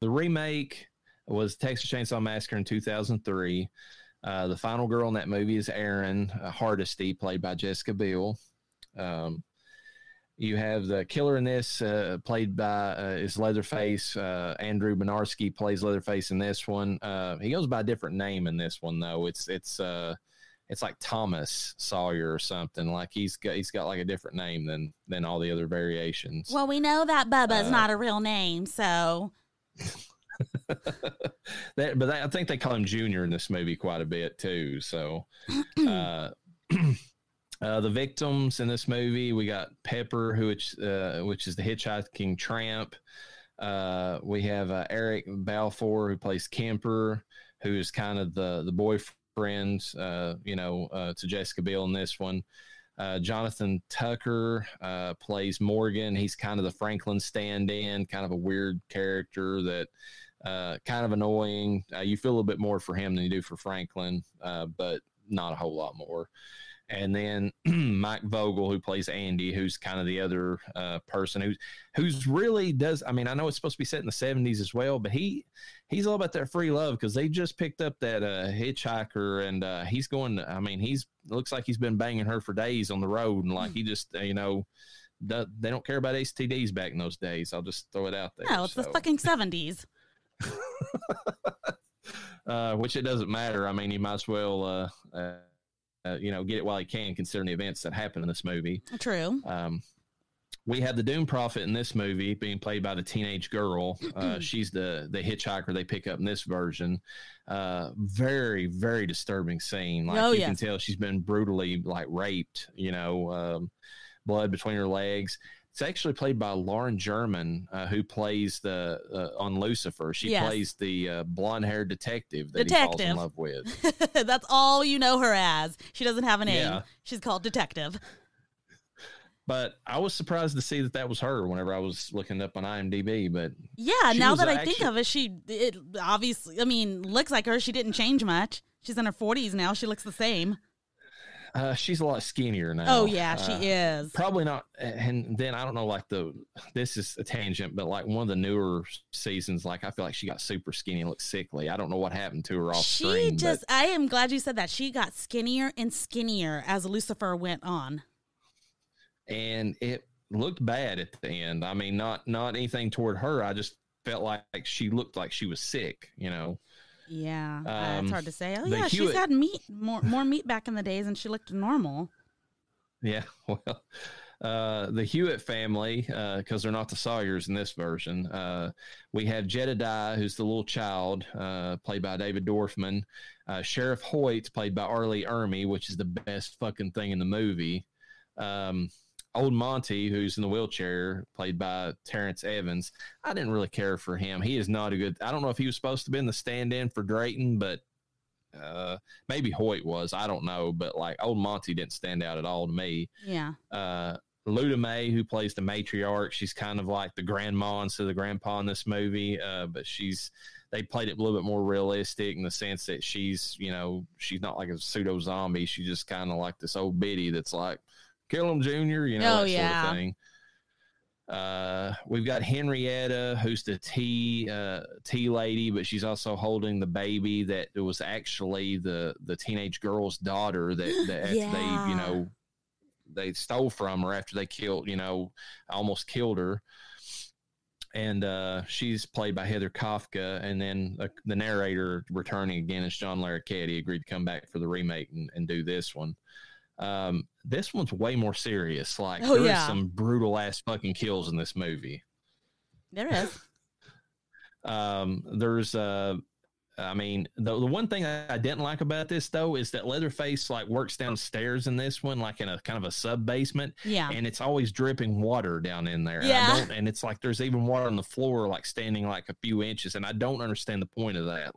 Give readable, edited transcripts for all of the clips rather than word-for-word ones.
the remake was Texas Chainsaw Massacre in 2003. The final girl in that movie is Erin Hardesty, played by Jessica Biel. You have the killer in this, played by is Leatherface. Andrew Benarski plays Leatherface in this one. He goes by a different name in this one, though. It's like Thomas Sawyer or something. Like he's got like a different name than all the other variations. Well, we know that Bubba's not a real name, so. I think they call him Junior in this movie quite a bit too. So, the victims in this movie, we got Pepper, which is the hitchhiking tramp. We have Eric Balfour, who plays Kemper, who is kind of the boyfriend, to Jessica Biel in this one. Jonathan Tucker plays Morgan. He's kind of the Franklin stand-in, kind of a weird character that kind of annoying. You feel a little bit more for him than you do for Franklin, but not a whole lot more. And then Mike Vogel, who plays Andy, who's kind of the other person who's really does. I mean, I know it's supposed to be set in the 70s as well, but he's all about that free love, because they just picked up that hitchhiker, and he's going. Looks like he's been banging her for days on the road, and like he just they don't care about STDs back in those days. I'll just throw it out there. No, it's the fucking 70s. Which it doesn't matter. I mean, you might as well. Get it while he can, considering the events that happen in this movie. True. We have the Doom Prophet in this movie being played by the teenage girl. She's the hitchhiker they pick up in this version. Very, very disturbing scene. Like you can tell she's been brutally raped, blood between her legs. It's actually played by Lauren German, who plays on Lucifer. She plays the blonde-haired detective that he falls in love with. That's all you know her as. She doesn't have a name. Yeah. She's called Detective. But I was surprised to see that was her whenever I was looking up on IMDb. But now that I think of it, it obviously, looks like her. She didn't change much. She's in her 40s now. She looks the same. She's a lot skinnier now. Oh yeah, she is. Probably not. And then I don't know, this is a tangent, but one of the newer seasons, I feel like she got super skinny and looked sickly. I don't know what happened to her off screen. I am glad you said that. She got skinnier and skinnier as Lucifer went on. And it looked bad at the end. I mean, not anything toward her. I just felt like she looked like she was sick, Yeah, it's hard to say. Oh, yeah, she's had more meat back in the days, and she looked normal. Yeah, well, the Hewitt family, because they're not the Sawyers in this version. We have Jedediah, who's the little child, played by David Dorfman. Sheriff Hoyt, played by Arlie Ermey, which is the best fucking thing in the movie. Old Monty, who's in the wheelchair, played by Terrence Evans. I didn't really care for him. He is not a good. I don't know if he was supposed to be in the stand-in for Drayton, but maybe Hoyt was. I don't know, but Old Monty didn't stand out at all to me. Yeah. Luda May, who plays the matriarch, she's kind of like the grandma instead of the grandpa in this movie, but they played it a little bit more realistic in the sense that she's not like a pseudo zombie. She's just kind of like this old biddy that's like, kill him, Junior, that sort of thing. We've got Henrietta, who's the tea lady, but she's also holding the baby that was actually the teenage girl's daughter that they stole from her after they killed, almost killed her. And she's played by Heather Kafka, and then the narrator returning again is John Larroquette. Agreed to come back for the remake and do this one. This one's way more serious. Is some brutal ass fucking kills in this movie. There is. There's the one thing I didn't like about this though is that Leatherface works downstairs in this one, in a kind of a sub basement. Yeah. And it's always dripping water down in there. Yeah. And it's there's even water on the floor, standing a few inches. And I don't understand the point of that.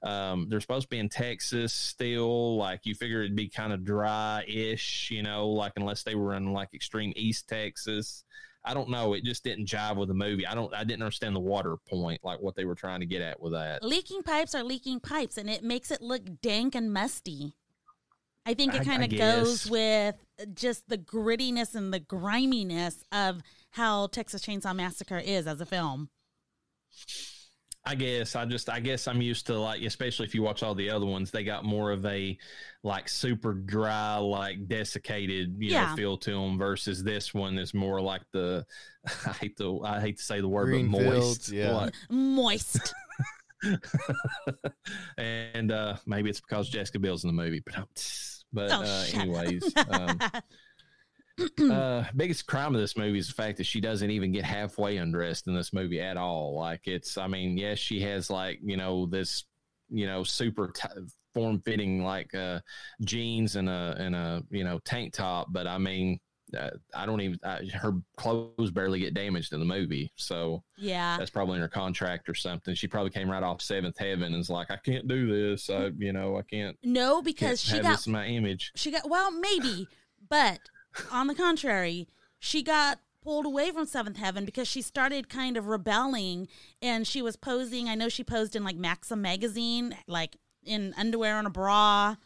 They're supposed to be in Texas still. You figure it'd be kind of dry-ish, unless they were in extreme East Texas. I don't know. It just didn't jive with the movie. I didn't understand the water point, what they were trying to get at with that. Leaking pipes are leaking pipes, and it makes it look dank and musty. I think it kind of goes with just the grittiness and the griminess of how Texas Chainsaw Massacre is as a film. I guess I'm used to, like, especially if you watch all the other ones, they got more of a like super dry, like desiccated, feel to them, versus this one is more like the I hate to say the word, green but moist, fields, yeah, moist. And maybe it's because Jessica Biel's in the movie, but anyways. Biggest crime of this movie is the fact that she doesn't even get halfway undressed in this movie at all. Like, yes, she has, like, this, super form-fitting, like, jeans and a tank top. But I mean, her clothes barely get damaged in the movie. So yeah, that's probably in her contract or something. She probably came right off Seventh Heaven and is like, I can't do this. I can't. No, because she got this in my image. Well, maybe, but on the contrary, she got pulled away from Seventh Heaven because she started kind of rebelling, and she was posing. I know she posed in like Maxim magazine, like in underwear and a bra,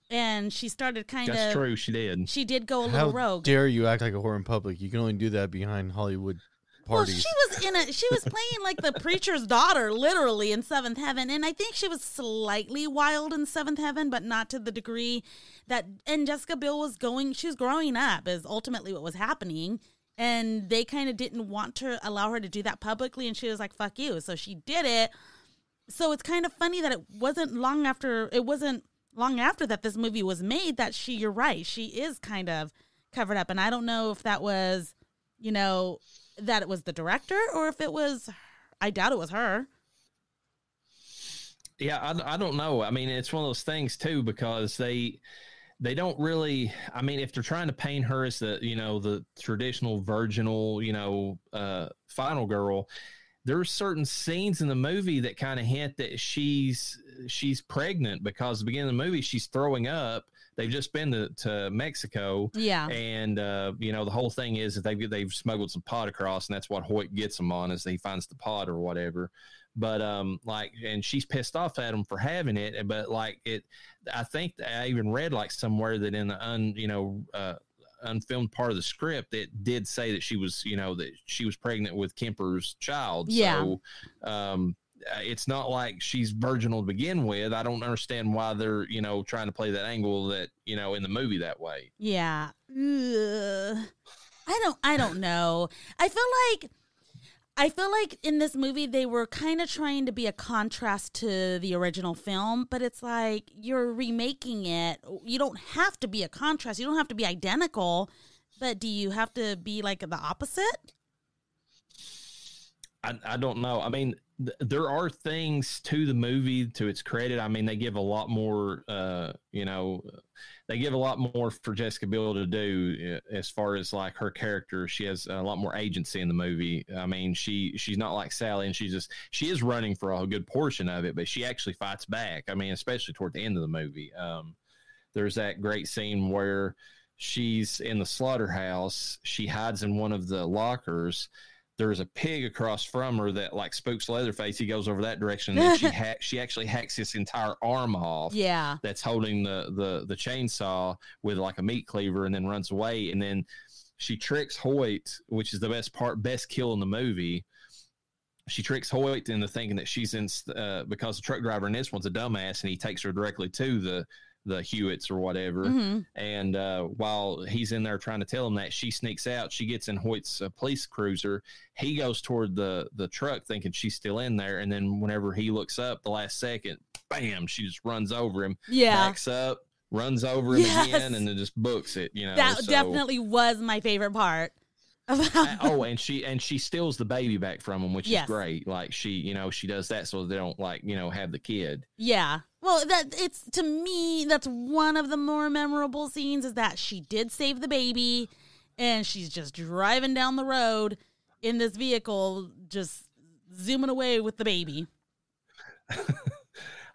and she started That's true. She did. She did go a little rogue. How dare you act like a whore in public? You can only do that behind Hollywood parties. Well, she was playing like the preacher's daughter, literally, in Seventh Heaven, and I think she was slightly wild in Seventh Heaven, but not to the degree that. And Jessica Biel she was growing up, is ultimately what was happening, and they kind of didn't want to allow her to do that publicly, and she was like, "Fuck you!" So she did it. So it's kind of funny that it wasn't long after that this movie was made that you're right, she is kind of covered up, and I don't know if that was, that it was the director, or if it was, I doubt it was her. Yeah, I don't know. I mean, it's one of those things too, because they don't really, I mean, if they're trying to paint her as the traditional virginal, final girl, there's certain scenes in the movie that kind of hint that she's pregnant, because at the beginning of the movie, she's throwing up. They've just been to Mexico. Yeah. And, the whole thing is that they've smuggled some pot across, and that's what Hoyt gets them on, is he finds the pot or whatever. But, and she's pissed off at him for having it. But, I think I even read, like, somewhere that in the, unfilmed part of the script, it did say that she was, that she was pregnant with Kemper's child. Yeah. So, it's not like she's virginal to begin with. I don't understand why they're, trying to play that angle that, in the movie that way. Yeah. I don't know. I feel like in this movie, they were kind of trying to be a contrast to the original film, but it's like, you're remaking it. You don't have to be a contrast. You don't have to be identical, but do you have to be like the opposite? I don't know. I mean, there are things to the movie, to its credit. I mean, they give a lot more, they give a lot more for Jessica Biel to do as far as like her character. She has a lot more agency in the movie. I mean, she's not like Sally, and she is running for a good portion of it, but she actually fights back. I mean, especially toward the end of the movie. There's that great scene where she's in the slaughterhouse. She hides in one of the lockers. There's a pig across from her that like spooks Leatherface. He goes over that direction, and then she actually hacks his entire arm off. Yeah, that's holding the chainsaw with like a meat cleaver, and then runs away. And then she tricks Hoyt, which is the best kill in the movie. She tricks Hoyt into thinking that she's in because the truck driver in this one's a dumbass, and he takes her directly to the Hewitts or whatever. Mm-hmm. And while he's in there trying to tell him that, she sneaks out. She gets in Hoyt's police cruiser. He goes toward the truck thinking she's still in there. And then whenever he looks up the last second, bam, she just runs over him. Yeah. Backs up, runs over him again, and then just books it. That definitely was my favorite part. And she steals the baby back from him, which is great. Like she does that so they don't have the kid. Yeah. Well, to me, that's one of the more memorable scenes, is that she did save the baby, and she's just driving down the road in this vehicle, just zooming away with the baby.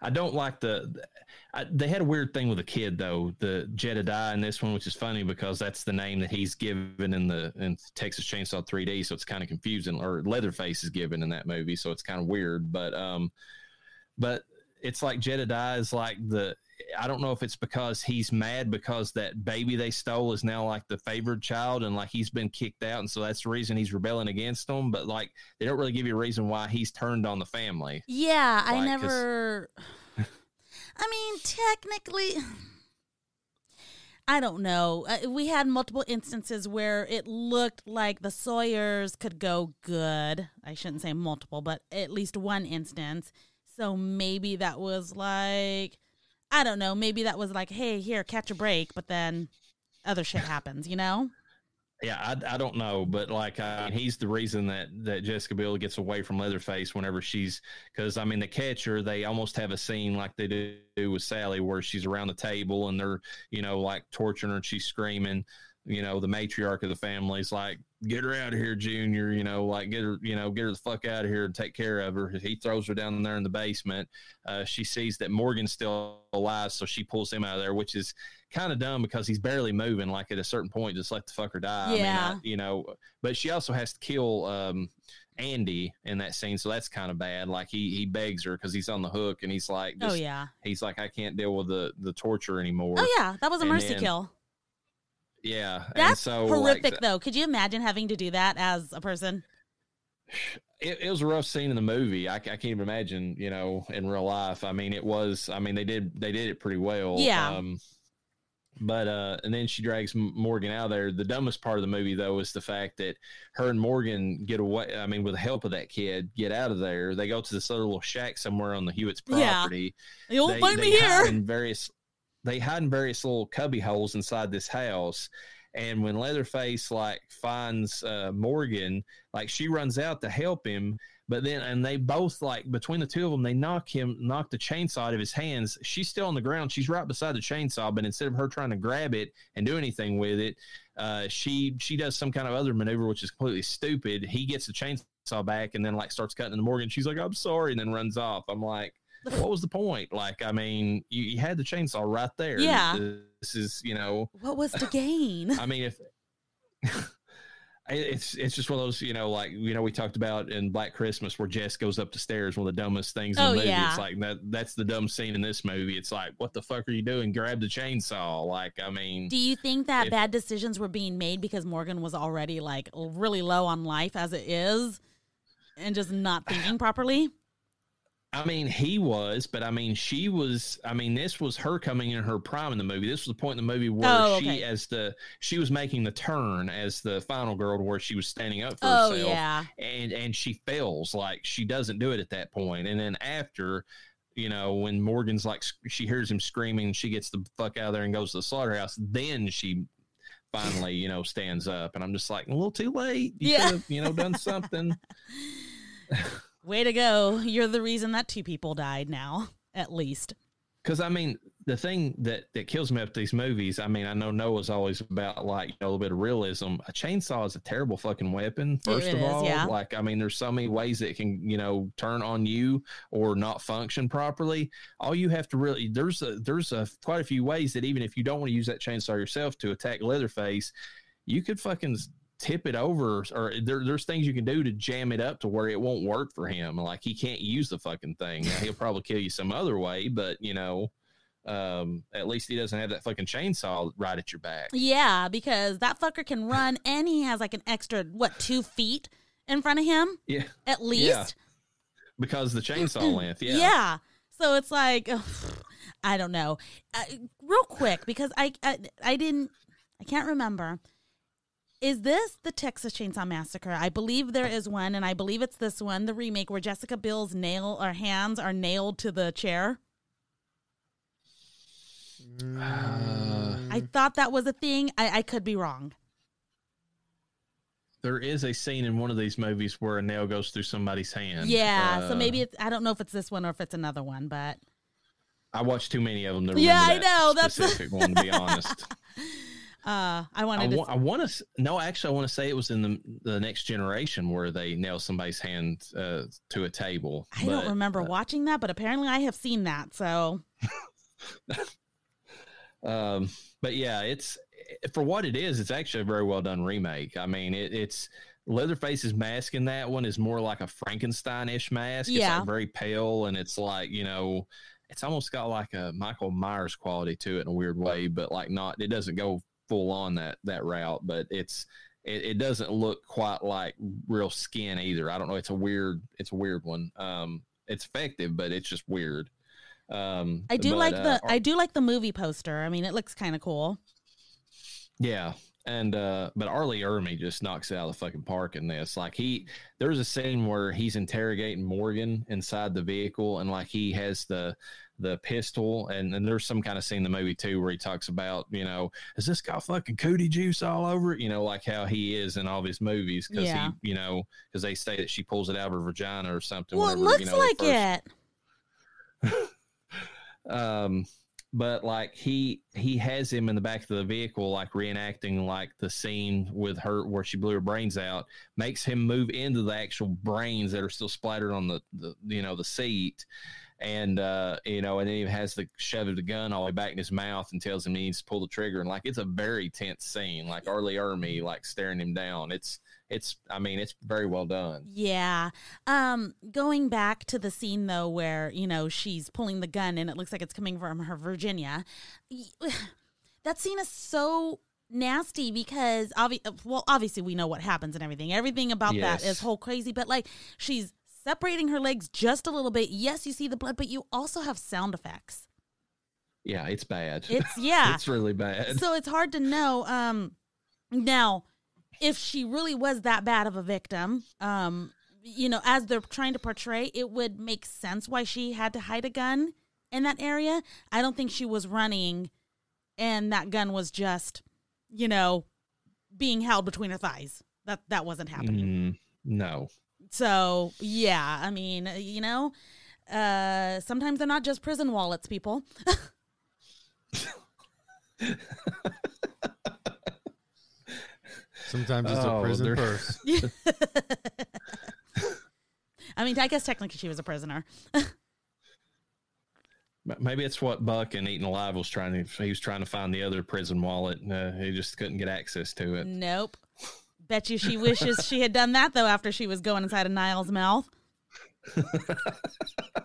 I don't like they had a weird thing with the kid though, the Jedediah in this one, which is funny because that's the name that he's given in Texas Chainsaw 3D. So it's kind of confusing, or Leatherface is given in that movie. So it's kind of weird, but it's like Jedediah is like I don't know if it's because he's mad because that baby they stole is now like the favored child and like he's been kicked out. And so that's the reason he's rebelling against them. But like, they don't really give you a reason why he's turned on the family. Yeah. Like, I never, I mean, technically, I don't know. We had multiple instances where it looked like the Sawyers could go good. I shouldn't say multiple, but at least one instance. So maybe that was like, I don't know. Maybe that was like, hey, here, catch a break. But then other shit happens, you know? Yeah, I don't know. But like, he's the reason that Jessica Biel gets away from Leatherface whenever because, I mean, the catcher, they almost have a scene like they do with Sally where she's around the table and they're, you know, like torturing her and she's screaming. You know, the matriarch of the family's like, get her out of here, Junior, you know, like get her the fuck out of here and take care of her. He throws her down there in the basement. She sees that Morgan's still alive, so she pulls him out of there, which is kind of dumb because he's barely moving. Like at a certain point, just let the fucker die. Yeah. I mean, you know, but she also has to kill Andy in that scene, so that's kind of bad. Like he begs her because he's on the hook and he's like, he's like, I can't deal with the torture anymore. Oh yeah, that was a mercy kill. Yeah. That's so, horrific, like, though. Could you imagine having to do that as a person? It was a rough scene in the movie. I can't even imagine, you know, in real life. I mean, they did it pretty well. Yeah. But and then she drags Morgan out of there. The dumbest part of the movie, though, is the fact that her and Morgan get away. I mean, with the help of that kid, get out of there. They go to this other little shack somewhere on the Hewitt's property. Yeah. You'll find me here. They hide in various little cubby holes inside this house. And when Leatherface like finds Morgan, like she runs out to help him, but then, and they both like between the two of them, they knock the chainsaw out of his hands. She's still on the ground. She's right beside the chainsaw, but instead of her trying to grab it and do anything with it, she does some kind of other maneuver, which is completely stupid. He gets the chainsaw back and then like starts cutting into Morgan. She's like, I'm sorry. And then runs off. I'm like, what was the point? Like, I mean, you had the chainsaw right there. Yeah. This is, you know. What was the gain? I mean, if it's just one of those, you know, like, you know, we talked about in Black Christmas where Jess goes up the stairs, one of the dumbest things in the movie. Yeah. It's like that's the dumb scene in this movie. It's like, what the fuck are you doing? Grab the chainsaw. Like, I mean. Do you think that bad decisions were being made because Morgan was already like really low on life as it is and just not thinking properly? I mean, he was, but I mean, she was. I mean, this was her coming in her prime in the movie. This was the point in the movie where she was making the turn as the final girl, to where she was standing up for herself. Yeah, and she fails. Like, she doesn't do it at that point. And then after, you know, when Morgan's like, she hears him screaming, she gets the fuck out of there and goes to the slaughterhouse. Then she finally, you know, stands up, and I'm just like, a little too late. You could have, you know, done something. Way to go. You're the reason that 2 people died now, at least. Because, I mean, the thing that kills me about these movies, I mean, I know Noah's always about, like, you know, a little bit of realism. A chainsaw is a terrible fucking weapon, first of all. Yeah. Like, I mean, there's so many ways that it can, you know, turn on you or not function properly. All you have to really, there's quite a few ways that even if you don't want to use that chainsaw yourself to attack Leatherface, you could fucking tip it over, or there's things you can do to jam it up to where it won't work for him. Like, he can't use the fucking thing. Now, he'll probably kill you some other way, but, you know, at least he doesn't have that fucking chainsaw right at your back. Yeah, because that fucker can run, and he has like an extra 2 feet in front of him. Yeah, at least. Yeah. Because the chainsaw length. Yeah. Yeah. So it's like, I don't know. Real quick, because I can't remember. Is this the Texas Chainsaw Massacre? I believe there is one, and I believe it's this one, the remake, where Jessica Biel's hands are nailed to the chair. I thought that was a thing. I could be wrong. There is a scene in one of these movies where a nail goes through somebody's hand. Yeah, so maybe I don't know if it's this one or if it's another one, but I watched too many of them to remember I know that's specific one, to be honest. I want to say it was in the Next Generation where they nail somebody's hand to a table. I don't remember watching that, but apparently I have seen that. So, but yeah, it's for what it is. It's actually a very well done remake. I mean, it's Leatherface's mask in that one is more like a Frankenstein-ish mask. Yeah, it's like very pale, and it's like, you know. it's almost got like a Michael Myers quality to it in a weird way, but like not, it doesn't go full on that route, but it doesn't look quite like real skin either. I don't know. It's a weird one. It's effective, but it's just weird. I do like the movie poster. I mean, it looks kind of cool. Yeah. And but Arlie Ermy just knocks it out of the fucking park in this. Like there's a scene where he's interrogating Morgan inside the vehicle, and like he has the pistol, and there's some kind of scene in the movie too where he talks about, has this got fucking cootie juice all over it? Like how he is in all of his movies, because he, because they say that she pulls it out of her vagina or something. Well, it looks like it. But like he has him in the back of the vehicle, like reenacting like the scene with her where she blew her brains out, makes him move into the actual brains that are still splattered on the seat. And, and then he has the shove the gun all the way back in his mouth and tells him he needs to pull the trigger. And like, it's a very tense scene, like Arlie Ermy, like staring him down. It's very well done. Yeah. Going back to the scene though, where, she's pulling the gun and it looks like it's coming from her Virginia. That scene is so nasty because obviously we know what happens and everything. Everything about that is whole crazy, but like she's separating her legs just a little bit. Yes, you see the blood, but you also have sound effects. Yeah, it's bad. It's really bad. So it's hard to know. Now, if she really was that bad of a victim, as they're trying to portray, it would make sense why she had to hide a gun in that area. I don't think she was running and that gun was just, being held between her thighs. That wasn't happening. No. So, yeah, I mean, sometimes they're not just prison wallets, people. Sometimes it's a prison purse. I mean, I guess technically she was a prisoner. Maybe it's what Buck and Eaten Alive was trying to find the other prison wallet. He just couldn't get access to it. Nope. Bet you she wishes she had done that, though, after she was going inside of Niall's mouth.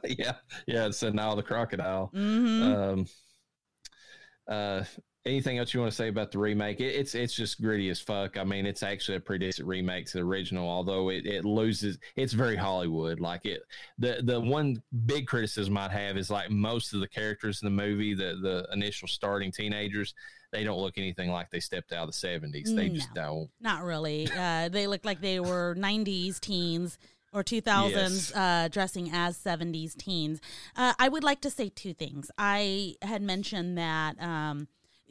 Yeah, it said Niall the crocodile. Mm-hmm. Anything else you want to say about the remake? It's just gritty as fuck. I mean, it's actually a pretty decent remake to the original, although it loses. It's very Hollywood. Like the one big criticism I'd have is like most of the characters in the movie, the initial starting teenagers, they don't look anything like they stepped out of the 70s. They just don't. Not really. They look like they were 90s teens or 2000s dressing as 70s teens. I would like to say two things. I had mentioned that,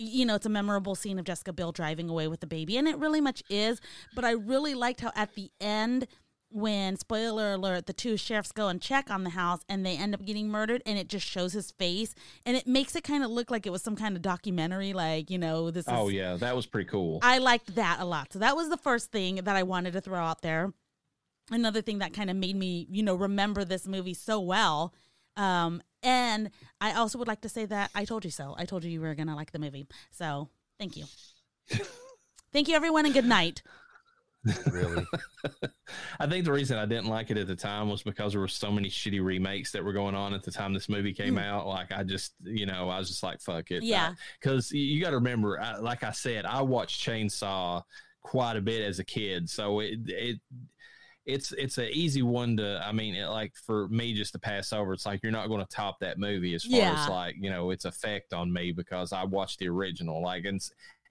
it's a memorable scene of Jessica Biel driving away with the baby, and it really much is. But I really liked how at the end, when, spoiler alert, the two sheriffs go and check on the house and they end up getting murdered, and it just shows his face, and it makes it kind of look like it was some kind of documentary, like, this is... Oh, yeah, that was pretty cool. I liked that a lot. So that was the first thing that I wanted to throw out there. Another thing that kind of made me, remember this movie so well. And I also would like to say that I told you so. I told you were going to like the movie. So thank you. Thank you, everyone, and good night. Really? I think the reason I didn't like it at the time was because there were so many shitty remakes that were going on at the time this movie came out. Like, I just, I was just like, fuck it. Yeah. Because you got to remember, like I said, I watched Chainsaw quite a bit as a kid. So it's an easy one to, like for me just to pass over. It's like, you're not going to top that movie as far as like, its effect on me, because I watched the original. Like,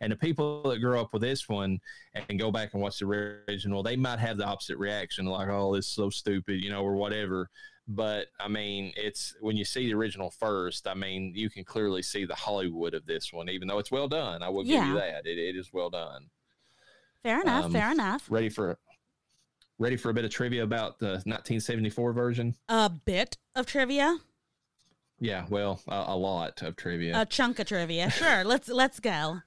and the people that grew up with this one and go back and watch the original, they might have the opposite reaction, like, oh, this is so stupid, or whatever. But it's when you see the original first, you can clearly see the Hollywood of this one, even though it's well done. I will give you that. It is well done. Fair enough. Ready for a bit of trivia about the 1974 version? A bit of trivia? Yeah, well, a lot of trivia. A chunk of trivia. Sure, let's go.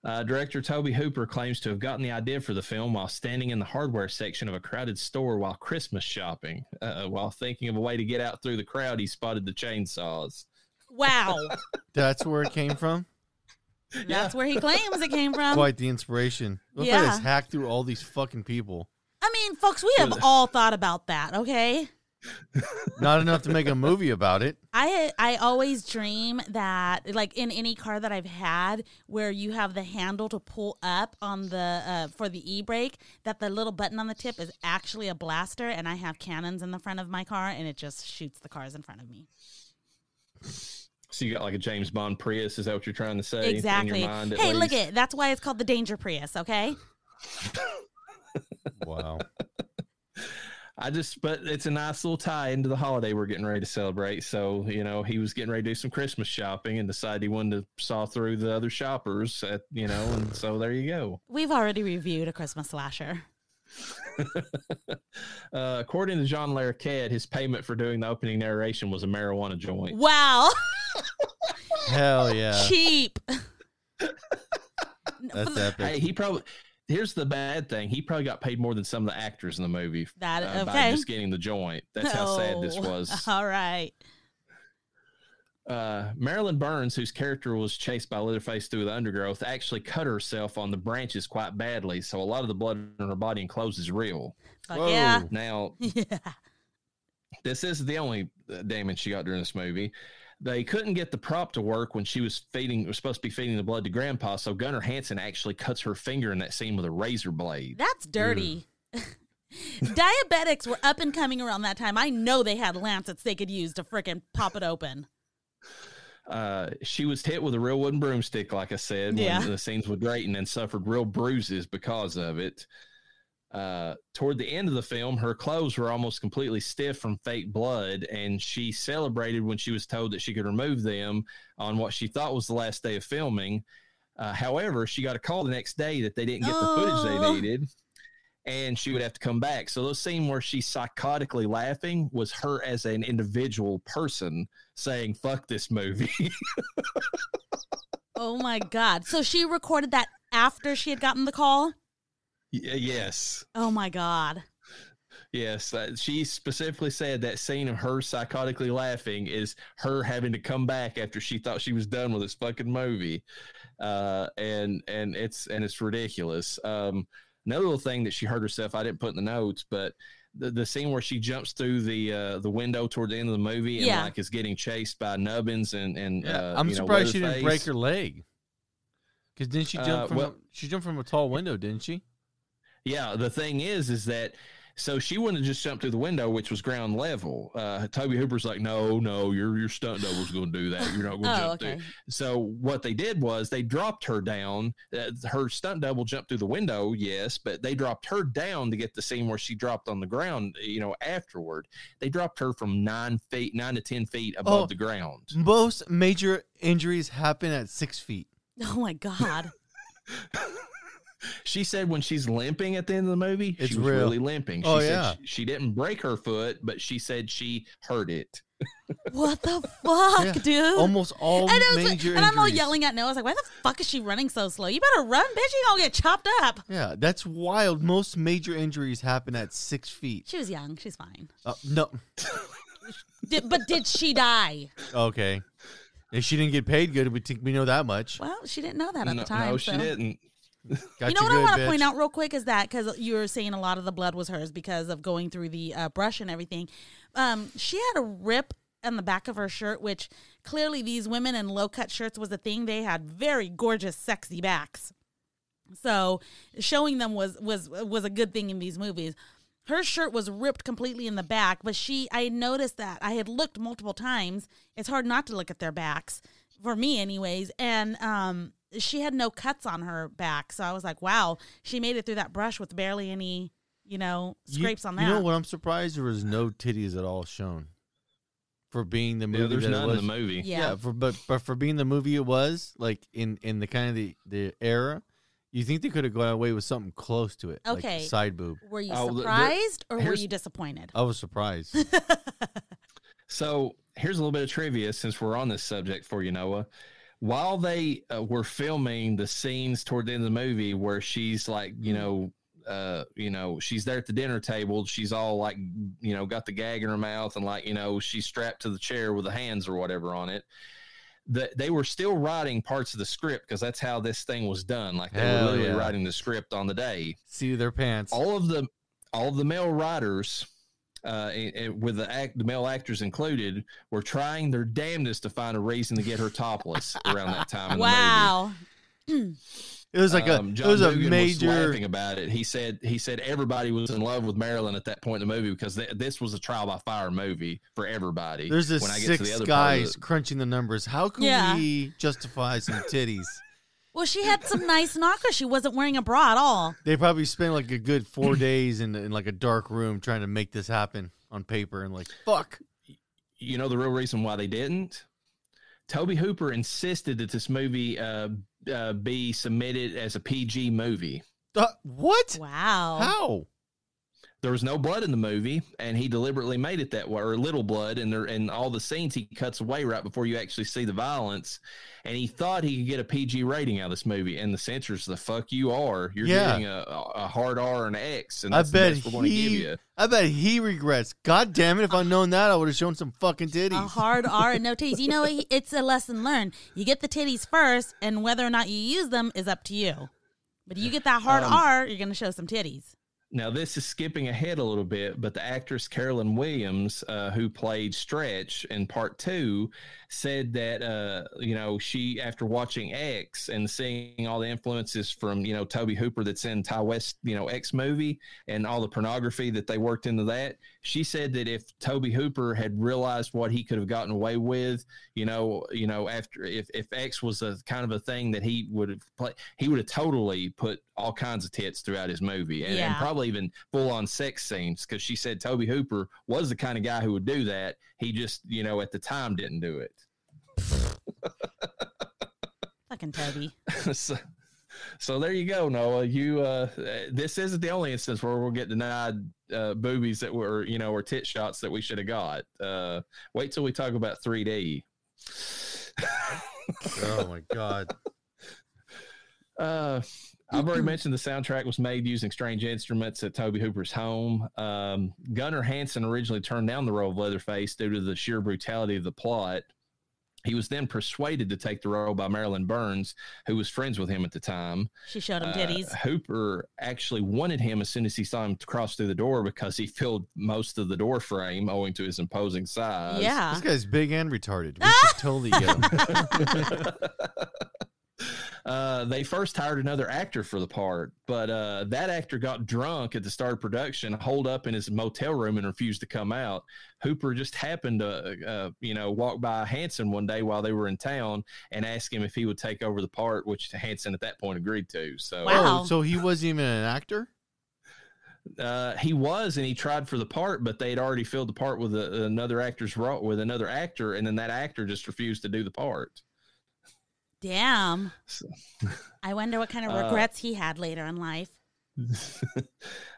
Director Tobe Hooper claims to have gotten the idea for the film while standing in the hardware section of a crowded store while Christmas shopping. While thinking of a way to get out through the crowd, he spotted the chainsaws. Wow. That's where it came from? That's where he claims it came from. Quite the inspiration. Look at us hack through all these fucking people. Folks, we have all thought about that, okay? Not enough to make a movie about it. I always dream that, like in any car that I've had, where you have the handle to pull up on the for the e-brake, that the little button on the tip is actually a blaster, and I have cannons in the front of my car, and it just shoots the cars in front of me. So you got like a James Bond Prius? Is that what you're trying to say? Exactly. In your mind, Hey, look it. That's why it's called the Danger Prius. Okay. Wow. But it's a nice little tie into the holiday we're getting ready to celebrate. So, he was getting ready to do some Christmas shopping and decided he wanted to saw through the other shoppers and so there you go. We've already reviewed a Christmas slasher. According to John Larroquette, his payment for doing the opening narration was a marijuana joint. Wow. Hell yeah. Cheap. That's epic. Hey, here's the bad thing. He probably got paid more than some of the actors in the movie Okay. by just getting the joint. That's how sad this was. All right. Marilyn Burns, whose character was chased by Leatherface through the undergrowth, actually cut herself on the branches quite badly. So a lot of the blood in her body and clothes is real. Fuck yeah. Now, yeah. This isn't the only damage she got during this movie. They couldn't get the prop to work when she was supposed to be feeding the blood to Grandpa, so Gunnar Hansen actually cuts her finger in that scene with a razor blade. That's dirty. Diabetics were up and coming around that time. I know they had lancets they could use to frickin' pop it open. She was hit with a real wooden broomstick, like I said, when the scenes with Drayton, and suffered real bruises because of it. Toward the end of the film, her clothes were almost completely stiff from fake blood, and she celebrated when she was told that she could remove them on what she thought was the last day of filming. However, she got a call the next day that they didn't get the footage they needed, and she would have to come back. So the scene where she's psychotically laughing was her as an individual person saying, fuck this movie. Oh my God. So she recorded that after she had gotten the call? Yes. Oh my God. Yes. She specifically said that scene of her psychotically laughing is her having to come back after she thought she was done with this fucking movie. And it's ridiculous. Another little thing that she hurt herself, I didn't put in the notes, but the scene where she jumps through the window toward the end of the movie and like is getting chased by Nubbins and I'm surprised she didn't break her leg. Because didn't she jump she jumped from a tall window, didn't she? Yeah, the thing is that so she wouldn't have just jumped through the window, which was ground level. Toby Hooper's like, no, your stunt double's going to do that. You're not going to jump through. So what they did was they dropped her down. Her stunt double jumped through the window, yes, but they dropped her down to get the scene where she dropped on the ground. Afterward, they dropped her from 9 to 10 feet above the ground. Most major injuries happen at 6 feet. Oh my God. She said when she's limping at the end of the movie, she was really limping. She said she didn't break her foot, but she said she hurt it. What the fuck, dude? Almost all major injuries. And I'm all yelling at Noah. I was like, why the fuck is she running so slow? You better run, bitch. You gonna get chopped up. Yeah, that's wild. Most major injuries happen at 6 feet. She was young. She's fine. No. But did she die? Okay. If she didn't get paid good, we know that much. Well, she didn't know that at the time. No, she didn't. You know what I want to point out real quick is that because you were saying a lot of the blood was hers because of going through the brush and everything. She had a rip on the back of her shirt, which clearly these women in low-cut shirts was a thing. They had very gorgeous, sexy backs. So showing them was a good thing in these movies. Her shirt was ripped completely in the back, but I noticed that. I had looked multiple times. It's hard not to look at their backs, for me anyways, and she had no cuts on her back. So I was like, wow, she made it through that brush with barely any, scrapes on that. You know what? I'm surprised there was no titties at all shown for being the movie. Yeah, there's none in the movie. Yeah. But for being the movie it was, like in the kind of the era, you think they could have gone away with something close to it. Okay. Like side boob. Were you surprised or were you disappointed? I was surprised. So here's a little bit of trivia since we're on this subject for you, Noah. While they were filming the scenes toward the end of the movie where she's like, she's there at the dinner table. She's all like, got the gag in her mouth and like, she's strapped to the chair with the hands or whatever on it. They were still writing parts of the script because that's how this thing was done. Like they were literally writing the script on the day. See their pants. All of the male writers with the male actors included, were trying their damnedest to find a reason to get her topless around that time in the movie. Wow. It was like John it was a Dugan major. was laughing about it. He said everybody was in love with Marilyn at that point in the movie because this was a trial by fire movie for everybody. There's this when I get to 6 the other guys crunching the numbers. How can Yeah. we justify some titties? Well, she had some nice knockers. She wasn't wearing a bra at all. They probably spent like a good 4 days in like a dark room trying to make this happen on paper and like, fuck. You know the real reason why they didn't? Tobe Hooper insisted that this movie be submitted as a PG movie. What? Wow. How? There was no blood in the movie, and he deliberately made it that way, or little blood, and all the scenes he cuts away right before you actually see the violence. And he thought he could get a PG rating out of this movie, and the censors, the fuck you are. You're getting a hard R and an X, and that's the best we're going to give you. I bet he regrets. God damn it, if I'd known that, I would have shown some fucking titties. A hard R and no titties. You know, it's a lesson learned. You get the titties first, and whether or not you use them is up to you. But you get that hard R, you're going to show some titties. Now, this is skipping ahead a little bit, but the actress Carolyn Williams, who played Stretch in part 2, said that, she, after watching X and seeing all the influences from, Tobe Hooper that's in Ty West, X movie and all the pornography that they worked into that, she said that if Tobe Hooper had realized what he could have gotten away with, after if X was a kind of a thing that he would have played, he would have totally put all kinds of tits throughout his movie and probably even full-on sex scenes, because she said Tobe Hooper was the kind of guy who would do that. He just, at the time didn't do it. Fucking Toby. So there you go, Noah. You this isn't the only instance where we'll get denied boobies that were, or tit shots that we should have got. Wait till we talk about 3D. Oh my God. I've already mentioned the soundtrack was made using strange instruments at Tobe Hooper's home. Gunnar Hansen originally turned down the role of Leatherface due to the sheer brutality of the plot. He was then persuaded to take the role by Marilyn Burns, who was friends with him at the time. She showed him titties. Hooper actually wanted him as soon as he saw him cross through the door because he filled most of the door frame owing to his imposing size. Yeah. This guy's big and retarded. We should totally get him. They first hired another actor for the part, but that actor got drunk at the start of production, holed up in his motel room, and refused to come out. Hooper just happened to, walk by Hansen one day while they were in town and ask him if he would take over the part, which Hansen at that point agreed to. So, wow. So he wasn't even an actor? He was, and he tried for the part, but they'd already filled the part with another actor's role with another actor, and then that actor just refused to do the part. Damn. I wonder what kind of regrets he had later in life.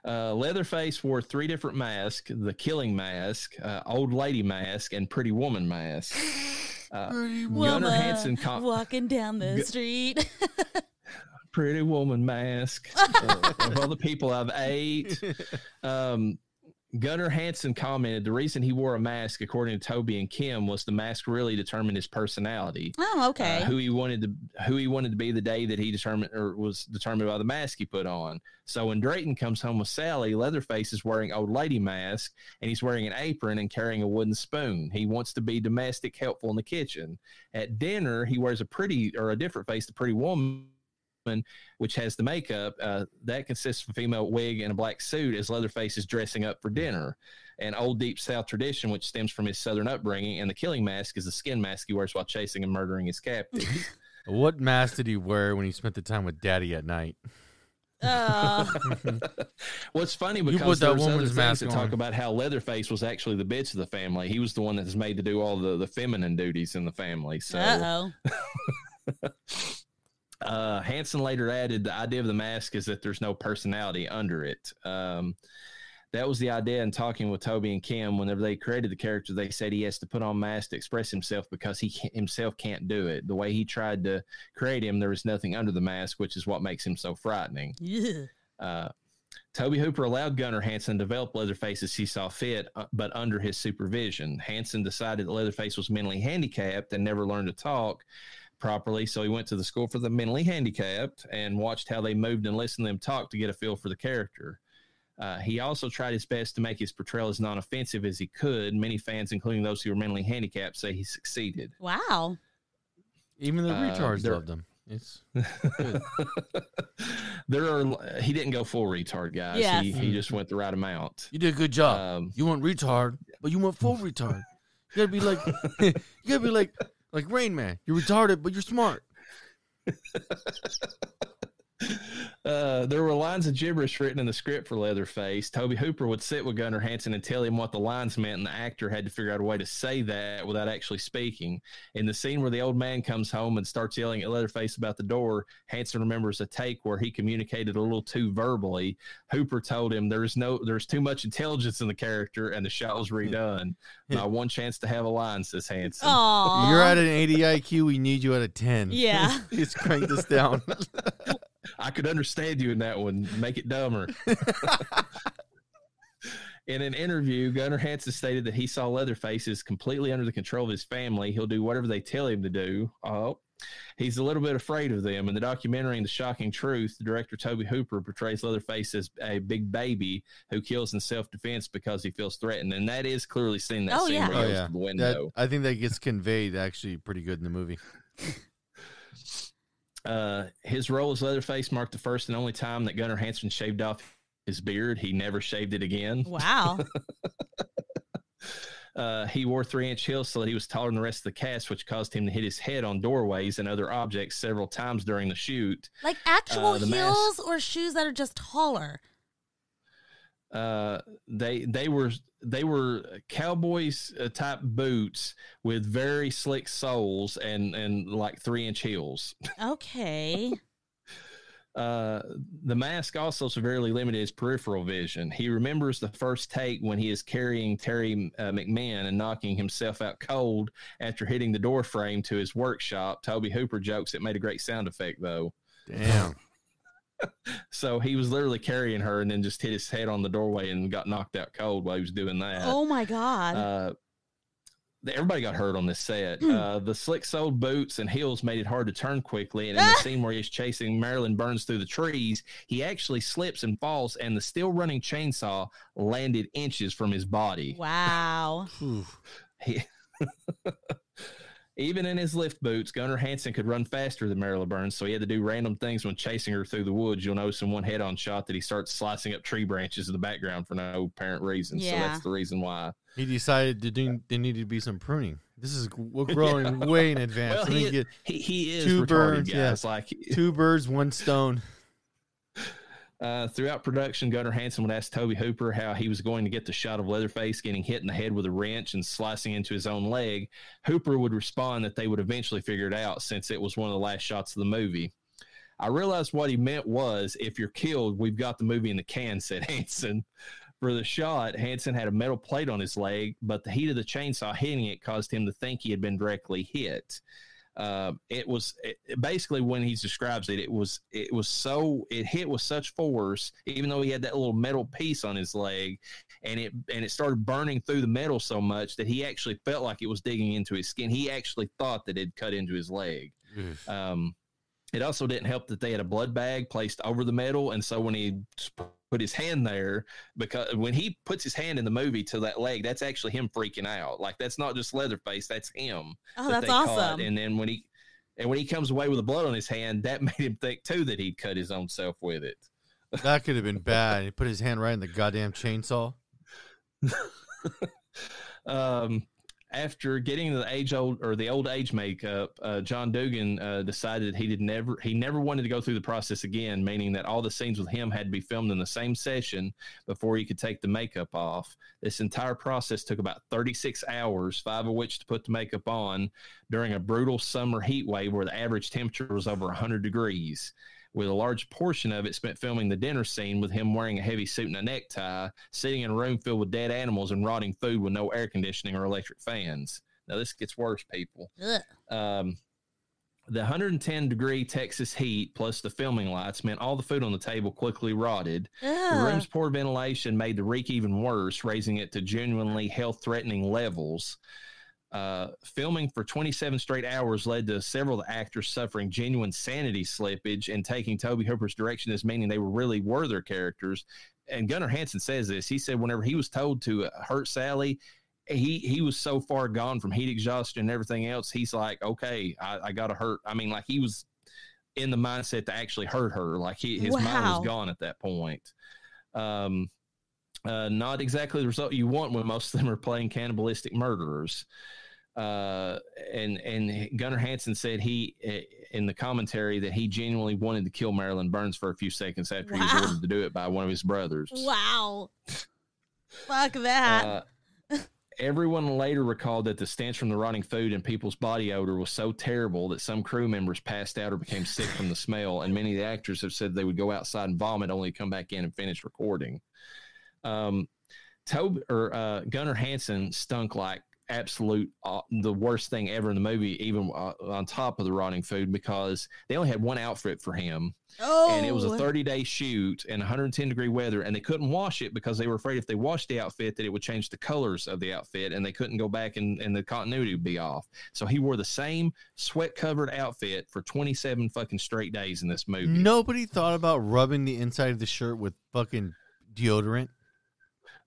Leatherface wore 3 different masks: the killing mask, old lady mask, and pretty woman mask. Pretty woman Hansen walking down the street. Pretty woman mask. Of all the people I've ate. Gunnar Hansen commented the reason he wore a mask, according to Toby and Kim, was the mask really determined his personality. Oh, okay. Who he wanted to be the day that he was determined by the mask he put on. So when Drayton comes home with Sally, Leatherface is wearing old lady mask, and he's wearing an apron and carrying a wooden spoon. He wants to be domestic, helpful in the kitchen. At dinner, he wears a different face, the pretty woman, which has the makeup that consists of a female wig and a black suit, as Leatherface is dressing up for dinner. An old deep South tradition which stems from his Southern upbringing, and the killing mask is the skin mask he wears while chasing and murdering his captives. What mask did he wear when he spent the time with Daddy at night? Well, it's funny because there's other things to talk on. about how Leatherface was actually the bitch of the family. He was the one that was made to do all the feminine duties in the family. So. Hansen later added the idea of the mask is that there's no personality under it. That was the idea in talking with Toby and Kim. Whenever they created the character, they said he has to put on mask to express himself because he himself can't do it. The way he tried to create him, there was nothing under the mask, which is what makes him so frightening. Yeah. Tobe Hooper allowed Gunnar Hansen to develop Leatherface as he saw fit, but under his supervision. Hansen decided that Leatherface was mentally handicapped and never learned to talk properly, so he went to the school for the mentally handicapped and watched how they moved and listened to them talk to get a feel for the character. He also tried his best to make his portrayal as non-offensive as he could. Many fans, including those who were mentally handicapped, say he succeeded. Wow. Even the retards loved him. It's good. He didn't go full retard, guys. Yes. He just went the right amount. You did a good job. You weren't retard, but you went full retard. You gotta be like Rain Man. You're retarded, but you're smart. There were lines of gibberish written in the script for Leatherface. Toby Hooper would sit with Gunnar Hansen and tell him what the lines meant, and the actor had to figure out a way to say that without actually speaking. In the scene where the old man comes home and starts yelling at Leatherface about the door, Hansen remembers a take where he communicated a little too verbally. Hooper told him there's too much intelligence in the character, and the shot was redone. Not one chance to have a line, says Hansen. Aww. You're at an 80 IQ. We need you at a 10. Yeah. Just crank this down. I could understand you in that one. Make it dumber. In an interview, Gunnar Hansen stated that he saw Leatherface as completely under the control of his family. He'll do whatever they tell him to do. Oh, he's a little bit afraid of them. In the documentary, The Shocking Truth, the director Toby Hooper portrays Leatherface as a big baby who kills in self-defense because he feels threatened. And that is clearly seen that scene where he goes to the window. I think that gets conveyed actually pretty good in the movie. His role as Leatherface marked the first and only time that Gunnar Hansen shaved off his beard. He never shaved it again. Wow. He wore 3-inch heels so that he was taller than the rest of the cast, which caused him to hit his head on doorways and other objects several times during the shoot. Like actual heels or shoes that are just taller? They were Cowboys type boots with very slick soles and like 3-inch heels. Okay. The mask also severely limited his peripheral vision. He remembers the first take when he is carrying Terry McMahon and knocking himself out cold after hitting the door frame to his workshop. Toby Hooper jokes it made a great sound effect, though. Damn. So he was literally carrying her and then just hit his head on the doorway and got knocked out cold while he was doing that. Oh, my God. Everybody got hurt on this set. The slick-soled boots and heels made it hard to turn quickly. And in the scene where he's chasing Marilyn Burns through the trees, he actually slips and falls, and the still-running chainsaw landed inches from his body. Wow. Even in his lift boots, Gunnar Hansen could run faster than Marilyn Burns, so he had to do random things when chasing her through the woods. You'll notice in one head-on shot that he starts slicing up tree branches in the background for no apparent reason. Yeah. So that's the reason why. He decided there needed to be some pruning. We're growing way in advance. Well, he is two birds, guys. Yeah. Like 2 birds, 1 stone. Throughout production, Gunnar Hansen would ask Toby Hooper how he was going to get the shot of Leatherface getting hit in the head with a wrench and slicing into his own leg. Hooper would respond that they would eventually figure it out since it was one of the last shots of the movie. I realized what he meant was, if you're killed, we've got the movie in the can, said Hansen. For the shot, Hansen had a metal plate on his leg, but the heat of the chainsaw hitting it caused him to think he had been directly hit. Basically when he describes it, it hit with such force, even though he had that little metal piece on his leg, and it started burning through the metal so much that he actually felt like it was digging into his skin. He actually thought that it cut into his leg. It also didn't help that they had a blood bag placed over the metal, and so when he put his hand there, because when he puts his hand in the movie to that leg, that's actually him freaking out. Like, that's not just Leatherface, that's him. Oh, that's awesome. Caught. And then when he comes away with the blood on his hand, that made him think too that he'd cut his own self with it. That could have been bad. He put his hand right in the goddamn chainsaw. After getting the old age makeup, John Dugan decided he never wanted to go through the process again, meaning that all the scenes with him had to be filmed in the same session before he could take the makeup off. This entire process took about 36 hours, 5 of which to put the makeup on during a brutal summer heat wave where the average temperature was over 100 degrees. With a large portion of it spent filming the dinner scene with him wearing a heavy suit and a necktie, sitting in a room filled with dead animals and rotting food with no air conditioning or electric fans. Now, this gets worse, people. The 110-degree Texas heat plus the filming lights meant all the food on the table quickly rotted. The room's poor ventilation made the reek even worse, raising it to genuinely health-threatening levels. Filming for 27 straight hours led to several of the actors suffering genuine sanity slippage and taking Toby Hooper's direction as meaning they were their characters. and Gunnar Hansen says this. He said whenever he was told to hurt Sally, he was so far gone from heat exhaustion and everything else. He's like, okay, I got to hurt. I mean, like he was in the mindset to actually hurt her. Like his mind was gone at that point. Not exactly the result you want when most of them are playing cannibalistic murderers. And Gunnar Hansen said in the commentary that he genuinely wanted to kill Marilyn Burns for a few seconds after he was ordered to do it by one of his brothers. Wow. Fuck that. Everyone later recalled that the stench from the rotting food and people's body odor was so terrible that some crew members passed out or became sick from the smell, and many of the actors have said they would go outside and vomit only to come back in and finish recording. Gunnar Hansen stunk like absolute the worst thing ever in the movie, even on top of the rotting food, because they only had one outfit for him. And it was a 30-day shoot in 110-degree weather, and they couldn't wash it because they were afraid if they washed the outfit that it would change the colors of the outfit, and they couldn't go back and the continuity would be off. So he wore the same sweat-covered outfit for 27 fucking straight days in this movie. Nobody thought about rubbing the inside of the shirt with fucking deodorant.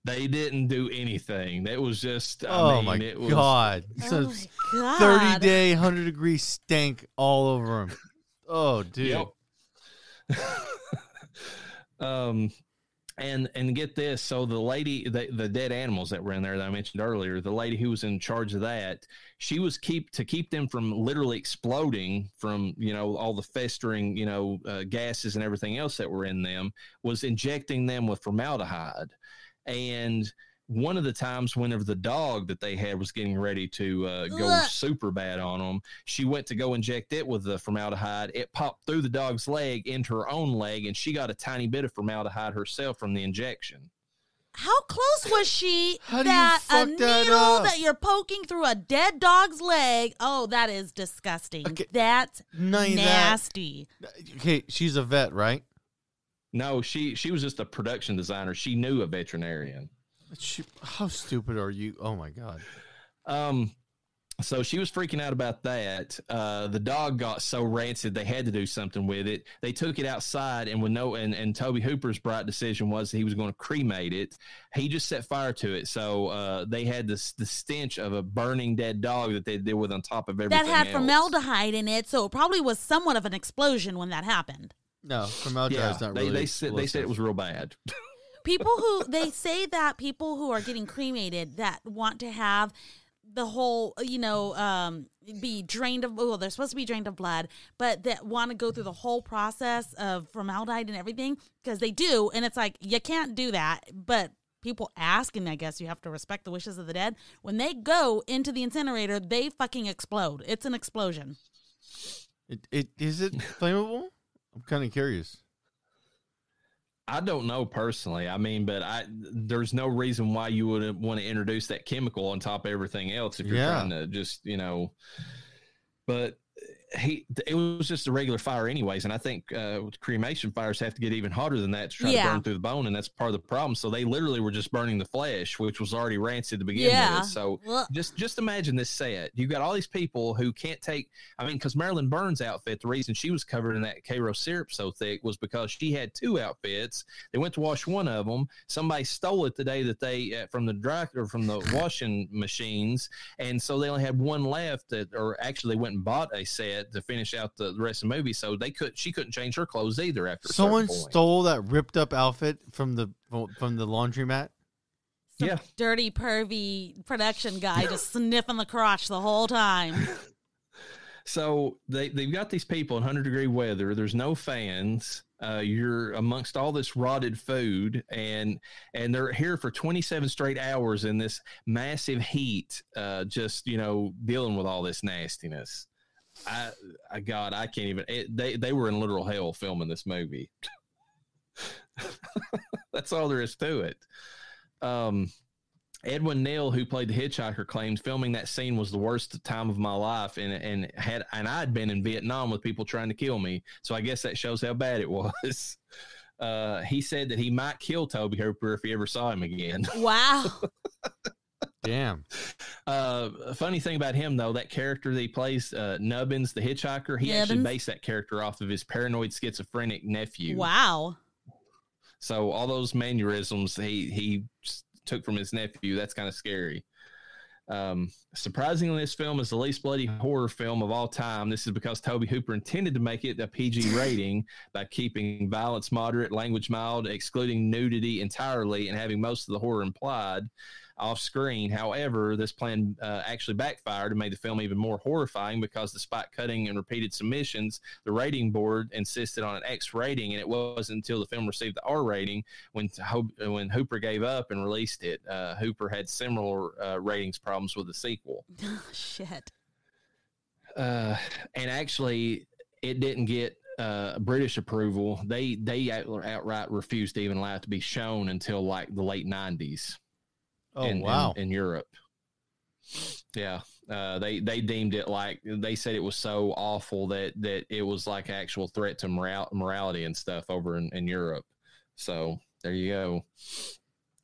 They didn't do anything. That was just, my God. So 30-day, 100-degree stank all over him. Oh, dude. Yep. And get this. So the lady, the dead animals that were in there that I mentioned earlier, the lady who was in charge of that, she was to keep them from literally exploding from, all the festering, gases and everything else that were in them, was injecting them with formaldehyde. And one of the times whenever the dog that they had was getting ready to go super bad on them, she went to go inject it with the formaldehyde. It popped through the dog's leg into her own leg, and she got a tiny bit of formaldehyde herself from the injection. How close was she that a needle that you're poking through a dead dog's leg? Oh, that is disgusting. Okay. That's nasty. Okay, she's a vet, right? No, she was just a production designer. She knew a veterinarian. How stupid are you? Oh my God. So she was freaking out about that. The dog got so rancid they had to do something with it. They took it outside, and and Tobe Hooper's bright decision was he was going to cremate it. He just set fire to it. So they had the stench of a burning dead dog that they deal with on top of everything that had else. Formaldehyde in it, so it probably was somewhat of an explosion when that happened. No, formaldehyde is not really. They said it was real bad. People who are getting cremated that want to have the whole, be drained of, they're supposed to be drained of blood, but that want to go through the whole process of formaldehyde and everything, because they do, and it's like, you can't do that, but people ask, and I guess you have to respect the wishes of the dead. When they go into the incinerator, they fucking explode. It's an explosion. Is it flammable? I'm kind of curious. I don't know personally. I mean, but there's no reason why you would want to introduce that chemical on top of everything else if you're trying to just, but it was just a regular fire anyways. And I think cremation fires have to get even hotter than that to try to burn through the bone. And that's part of the problem. So they literally were just burning the flesh, which was already rancid to begin with. So just imagine this set. You've got all these people who can't take, because Marilyn Burns' outfit, the reason she was covered in that Cairo syrup so thick was because she had two outfits. They went to wash one of them. Somebody stole it the day that they, from the washing machines. And so they only had one left or actually they went and bought a set to finish out the rest of the movie, so she couldn't change her clothes either after someone stole that ripped up outfit from the laundromat. Some dirty pervy production guy just sniffing the crotch the whole time. So they've got these people in 100-degree weather. There's no fans. You're amongst all this rotted food, and they're here for 27 straight hours in this massive heat, just dealing with all this nastiness. I can't even. They were in literal hell filming this movie. That's all there is to it. Edwin Neal, who played the hitchhiker, claimed filming that scene was the worst time of my life, and I'd been in Vietnam with people trying to kill me, so I guess that shows how bad it was. He said that he might kill Tobe Hooper if he ever saw him again. Wow. Damn. Funny thing about him, though, that character that he plays, Nubbins, the hitchhiker, he actually based that character off of his paranoid schizophrenic nephew. Wow. So all those mannerisms he took from his nephew. That's kind of scary. Surprisingly, this film is the least bloody horror film of all time. This is because Tobe Hooper intended to make it a PG rating by keeping violence moderate, language mild, excluding nudity entirely, and having most of the horror implied off screen. However, this plan actually backfired and made the film even more horrifying because despite cutting and repeated submissions, the rating board insisted on an X rating, and it wasn't until the film received the R rating when Hooper gave up and released it. Hooper had similar ratings problems with the sequel. Shit. And actually, it didn't get British approval. They outright refused to even allow it to be shown until like the late 90s. Oh, wow. In Europe. Yeah. They deemed it like, they said it was so awful that it was like actual threat to morality and stuff over in Europe. So there you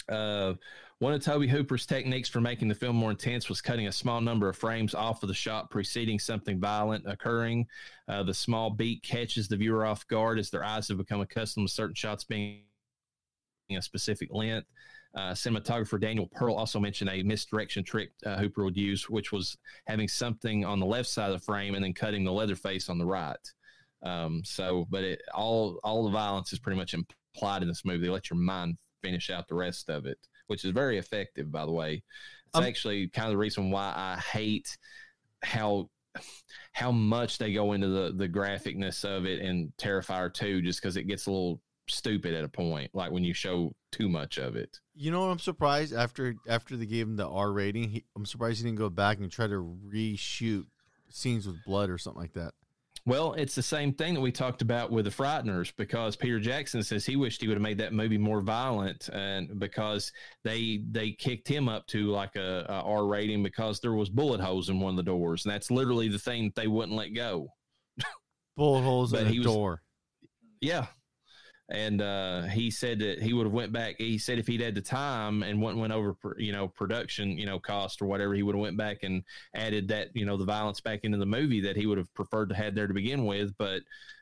go. One of Tobe Hooper's techniques for making the film more intense was cutting a small number of frames off of the shot preceding something violent occurring. The small beat catches the viewer off guard as their eyes have become accustomed to certain shots being a specific length. Cinematographer Daniel Pearl also mentioned a misdirection trick Hooper would use, which was having something on the left side of the frame and then cutting the Leatherface on the right. But all the violence is pretty much implied in this movie. They let your mind finish out the rest of it, which is very effective, by the way. It's actually kind of the reason why I hate how much they go into the graphicness of it in Terrifier 2, just because it gets a little stupid at a point, like when you show too much of it. You know what? I'm surprised after they gave him the R rating, I'm surprised he didn't go back and try to reshoot scenes with blood or something like that. Well, it's the same thing that we talked about with The Frighteners, because Peter Jackson says he wished he would have made that movie more violent, and because they kicked him up to like a R rating because there was bullet holes in one of the doors, and that's literally the thing that they wouldn't let go. Bullet holes in the door. Yeah. And he said that he would have went back. He said if he'd had the time and went over, production, cost or whatever, he would have went back and added that, the violence back into the movie that he would have preferred to have there to begin with. But,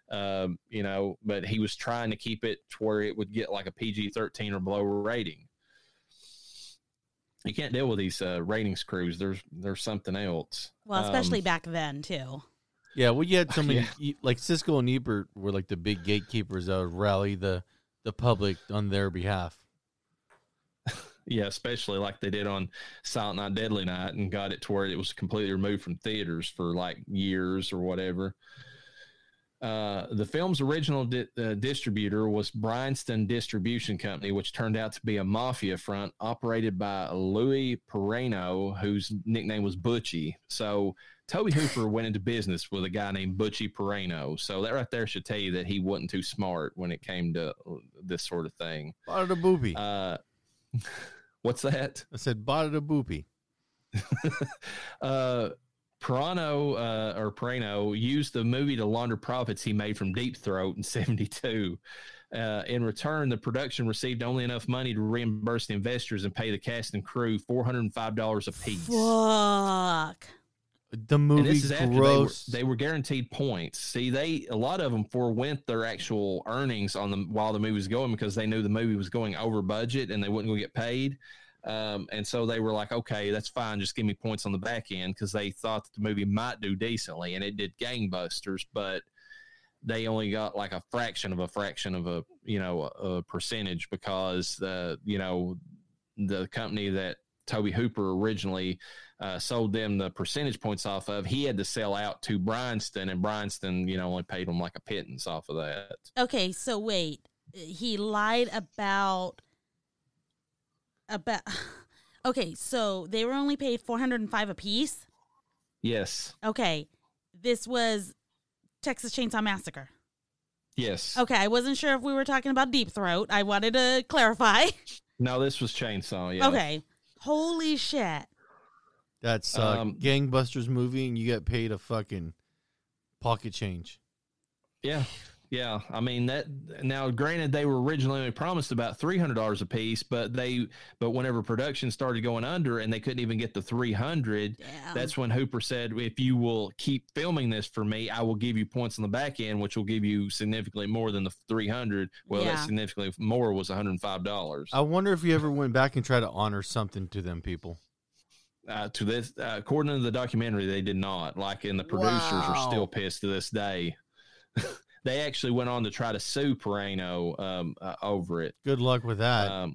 but he was trying to keep it to where it would get like a PG-13 or below rating. You can't deal with these ratings crews. There's something else. Well, especially back then too. Yeah, well, you had so many, like Siskel and Ebert were like the big gatekeepers that would rally the public on their behalf. Yeah, especially like they did on Silent Night, Deadly Night, and got it to where it was completely removed from theaters for like years or whatever. The film's original distributor was Bryanston Distribution Company, which turned out to be a mafia front operated by Louis Perrino, whose nickname was Butchie. So Tobe Hooper went into business with a guy named Butchie Perrino. So that right there should tell you that he wasn't too smart when it came to this sort of thing. Bada da boopy. What's that? I said bada da boopy. Perrino used the movie to launder profits he made from Deep Throat in 1972. In return, the production received only enough money to reimburse the investors and pay the cast and crew $405 apiece. Fuck. The movie, and this is after gross. They were guaranteed points. See, a lot of them forewent their actual earnings on them while the movie was going because they knew the movie was going over budget and they wouldn't go get paid. And so they were like, okay, that's fine. Just give me points on the back end because they thought that the movie might do decently, and it did gangbusters, but they only got like a fraction of a percentage because the company that Tobe Hooper originally sold them the percentage points off of, he had to sell out to Bryanston, and Bryanston, only paid them like a pittance off of that. Okay, so wait, he lied about. Okay, so they were only paid $405 apiece? Yes. Okay, this was Texas Chainsaw Massacre. Yes. Okay, I wasn't sure if we were talking about Deep Throat. I wanted to clarify. No, this was Chainsaw, yeah. Okay, holy shit. That's a gangbusters movie, and you get paid a fucking pocket change. Yeah. Yeah, I mean that. Now, granted, they were originally only promised about $300 a piece, but whenever production started going under and they couldn't even get the 300, that's when Hooper said, "If you will keep filming this for me, I will give you points on the back end, which will give you significantly more than the 300." Well, that significantly more was $105. I wonder if you ever went back and tried to honor something to them people. To this, according to the documentary, they did not. Like, and the producers are still pissed to this day. They actually went on to try to sue Perrano over it. Good luck with that.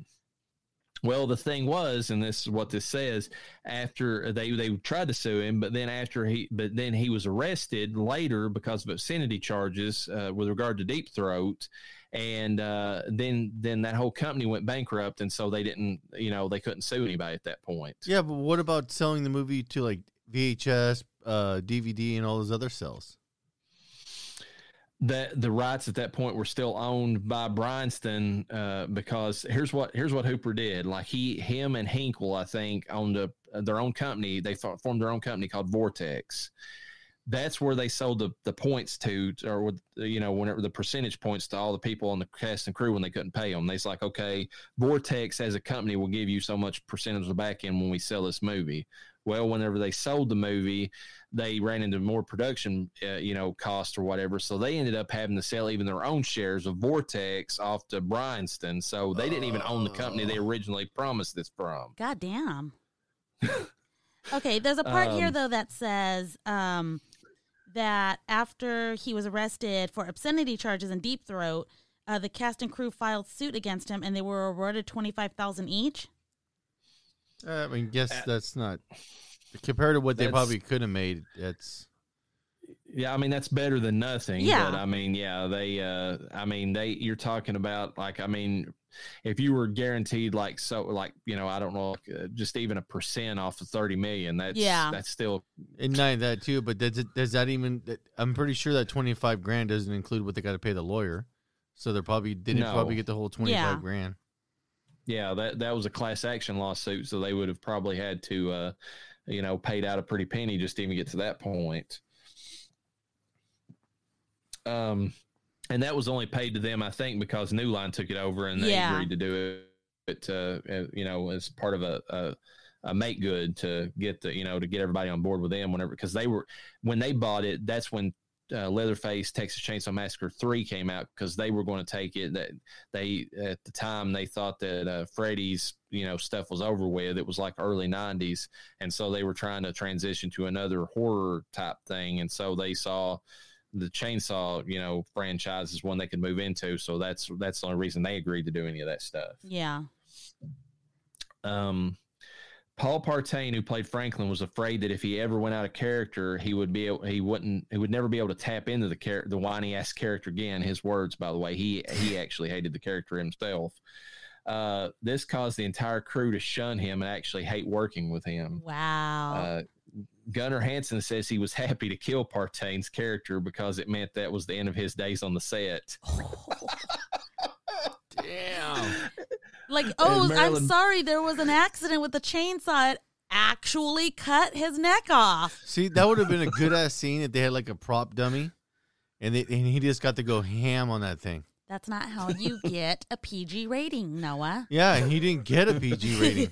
Well, the thing was, and this is what this says, after they tried to sue him, but then he was arrested later because of obscenity charges with regard to Deep Throat, and then that whole company went bankrupt, and so they didn't, they couldn't sue anybody at that point. Yeah, but what about selling the movie to like VHS, DVD, and all those other sales? The rights at that point were still owned by Bryanston, because here's what Hooper did. Like him and Hinkle, I think, owned their own company. They formed their own company called Vortex. That's where they sold the points to, or whenever the percentage points to all the people on the cast and crew when they couldn't pay them. They's like, okay, Vortex as a company will give you so much percentage of the back end when we sell this movie. Well, whenever they sold the movie, they ran into more production, cost or whatever. So they ended up having to sell even their own shares of Vortex off to Bryanston. So they didn't even own the company they originally promised this from. God damn. Okay, there's a part here, though, that says that after he was arrested for obscenity charges and Deep Throat, the cast and crew filed suit against him, and they were awarded $25,000 each. I mean, that's not compared to what they probably could have made. It's I mean, that's better than nothing. Yeah. But I mean, you're talking about, like, I mean, if you were guaranteed I don't know, just even 1% off of 30 million, that's still. And not that too, but does that even? I'm pretty sure that $25,000 doesn't include what they got to pay the lawyer, so they probably didn't get the whole $25,000. Yeah, that was a class action lawsuit, so they would have probably had to, paid out a pretty penny just to even get to that point. And that was only paid to them, I think, because New Line took it over and they agreed to do it, as part of a make good to get to get everybody on board with them because when they bought it, that's when Leatherface Texas Chainsaw Massacre 3 came out, because they were going to take it. That they at the time they thought that Freddy's stuff was over with. It was like early 90s, and so they were trying to transition to another horror type thing, and so they saw the Chainsaw franchise is one they could move into. So that's the only reason they agreed to do any of that stuff. Yeah. Paul Partain, who played Franklin, was afraid that if he ever went out of character, he would never be able to tap into the whiny ass character again. His words, by the way, he actually hated the character himself. This caused the entire crew to shun him and actually hate working with him. Wow. Gunnar Hansen says he was happy to kill Partain's character because it meant that was the end of his days on the set. Damn. Like, I'm sorry, there was an accident with the chainsaw. It actually cut his neck off. See, that would have been a good ass scene if they had like a prop dummy, and he just got to go ham on that thing. That's not how you get a PG rating, Noah. Yeah, he didn't get a PG rating.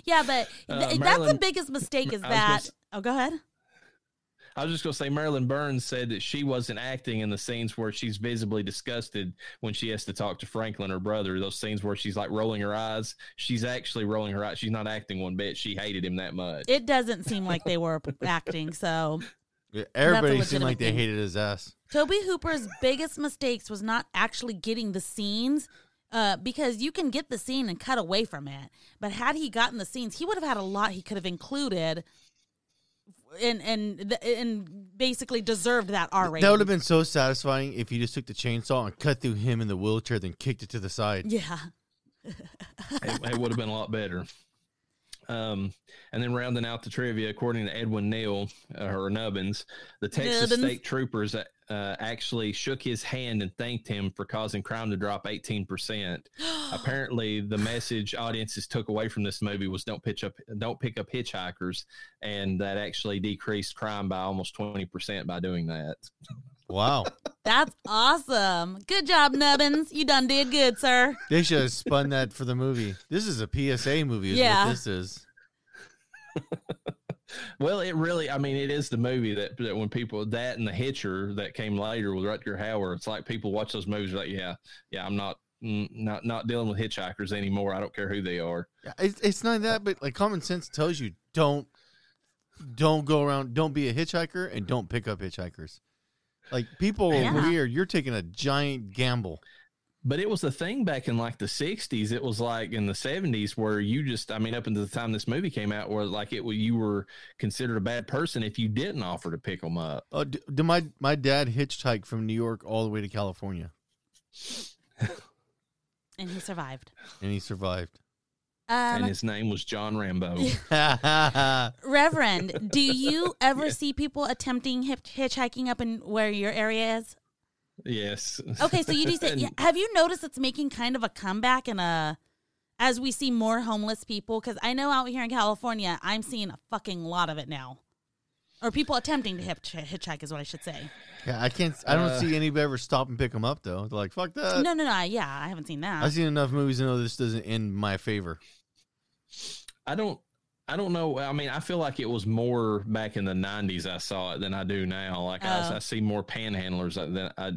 Yeah, but that's the biggest mistake is that. Go ahead. I was just going to say, Marilyn Burns said that she wasn't acting in the scenes where she's visibly disgusted when she has to talk to Franklin, her brother. Those scenes where she's like rolling her eyes. She's actually rolling her eyes. She's not acting one bit. She hated him that much. It doesn't seem like they were acting, so. Yeah, everybody seemed like they hated his ass. Tobe Hooper's biggest mistakes was not actually getting the scenes, because you can get the scene and cut away from it. But had he gotten the scenes, he would have had a lot he could have included and basically deserved that R rating. That would have been so satisfying if you just took the chainsaw and cut through him in the wheelchair, then kicked it to the side. Yeah. It would have been a lot better. And then rounding out the trivia, according to Edwin Neal, or Nubbins, the Texas State Troopers actually shook his hand and thanked him for causing crime to drop 18%. Apparently, the message audiences took away from this movie was don't pick up hitchhikers, and that actually decreased crime by almost 20% by doing that. Wow. That's awesome. Good job, Nubbins. You done did good, sir. They should have spun that for the movie. This is a PSA movie, is what this is. Well, it really, I mean, it is the movie that when people, that and The Hitcher that came later with Rutger Hauer, it's like people watch those movies like, yeah, I'm not dealing with hitchhikers anymore. I don't care who they are. Yeah, it's not that, but like common sense tells you don't go around, don't be a hitchhiker and don't pick up hitchhikers. Like people over here, you're taking a giant gamble. But it was a thing back in like the 60s. It was like in the 70s where you just, I mean, up until the time this movie came out, where like you were considered a bad person if you didn't offer to pick them up. Oh, my dad hitchhiked from New York all the way to California. And he survived. And his name was John Rambo. Reverend, do you ever see people attempting hitchhiking up in where your area is? Yes. Okay, so you do say, have you noticed it's making kind of a comeback as we see more homeless people? Because I know out here in California, I'm seeing a fucking lot of it now. Or people attempting to hitchhike is what I should say. Yeah, I don't see anybody ever stop and pick them up, though. They're like, fuck that. No, yeah, I haven't seen that. I've seen enough movies to know this doesn't end in my favor. I don't know. I mean, I feel like it was more back in the 90s I saw it than I do now. Like I see more panhandlers than I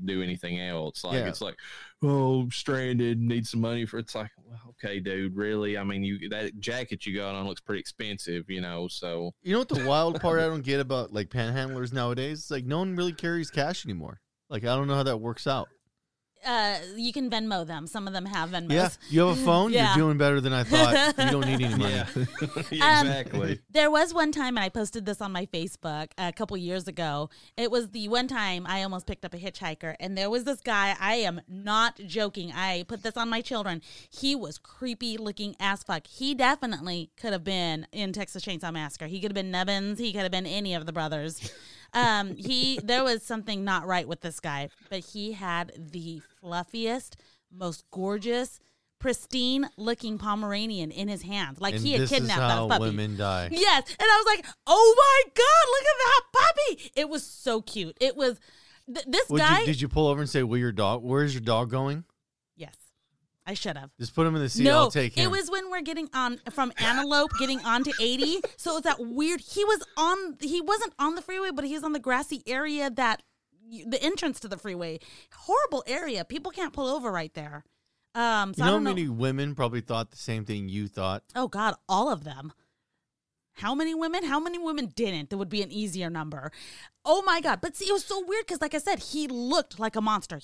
do anything else. Like it's like, oh, stranded, need some money for. It's like, well, okay, dude, really? I mean, that jacket you got on looks pretty expensive, So you know what the wild part I don't get about like panhandlers nowadays? It's like no one really carries cash anymore. Like I don't know how that works out. You can Venmo them. Some of them have Venmos. Yeah, you have a phone. You're doing better than I thought. You don't need any money. Yeah. Exactly. There was one time, and I posted this on my Facebook a couple years ago. It was the one time I almost picked up a hitchhiker, and there was this guy. I am not joking. I put this on my children. He was creepy looking as fuck. He definitely could have been in Texas Chainsaw Massacre. He could have been Nubbins. He could have been any of the brothers. There was something not right with this guy, but he had the fluffiest, most gorgeous, pristine looking Pomeranian in his hands. Like and he had kidnapped that puppy. Women die. Yes. And I was like, oh my God, look at that puppy. It was so cute. It was this guy. Did you pull over and say, where's your dog going? Yes. I should have. Just put him in the seat. I'll take him. It was when we're getting on from Antelope, getting onto 80. So it was that weird. He wasn't on the freeway, but he was on the grassy area the entrance to the freeway. Horrible area. People can't pull over right there. So how many women probably thought the same thing you thought? Oh God, all of them. How many women? How many women didn't? That would be an easier number. Oh my God. But see, it was so weird because like I said, he looked like a monster.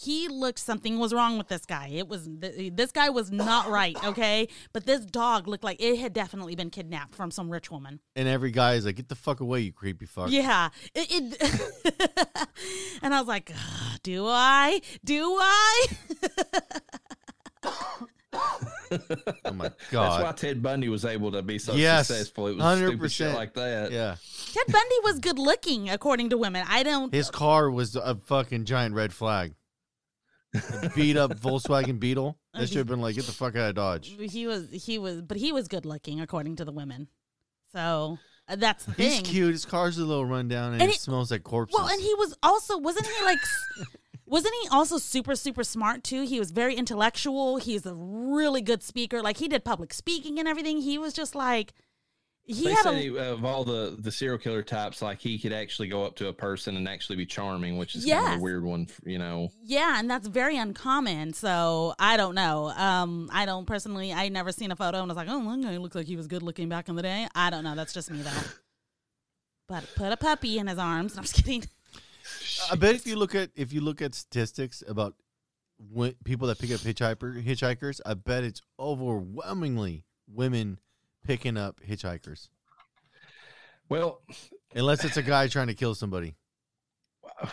Something was wrong with this guy. This guy was not right, okay? But this dog looked like it had definitely been kidnapped from some rich woman. And every guy is like, get the fuck away, you creepy fuck. Yeah. And I was like, do I? Oh my God. That's why Ted Bundy was able to be so successful. It was 100%. Stupid shit like that. Yeah. Ted Bundy was good looking, according to women. His car was a fucking giant red flag. A beat up Volkswagen Beetle. That should have been like, get the fuck out of Dodge. He was good looking, according to the women. So that's the thing. He's cute. His car's a little rundown and it smells like corpses. Well, and he was also, wasn't he also super, super smart too? He was very intellectual. He's a really good speaker. Like he did public speaking and everything. He was just like, of all the serial killer types, like he could actually go up to a person and actually be charming, which is kind of a weird one, Yeah, and that's very uncommon. So I don't know. I never seen a photo and was like, oh, that guy looks like he was good looking back in the day. I don't know. That's just me though. But put a puppy in his arms. No, I'm just kidding. I bet if you look at statistics about people that pick up hitchhikers, I bet it's overwhelmingly women picking up hitchhikers. Well, unless it's a guy trying to kill somebody.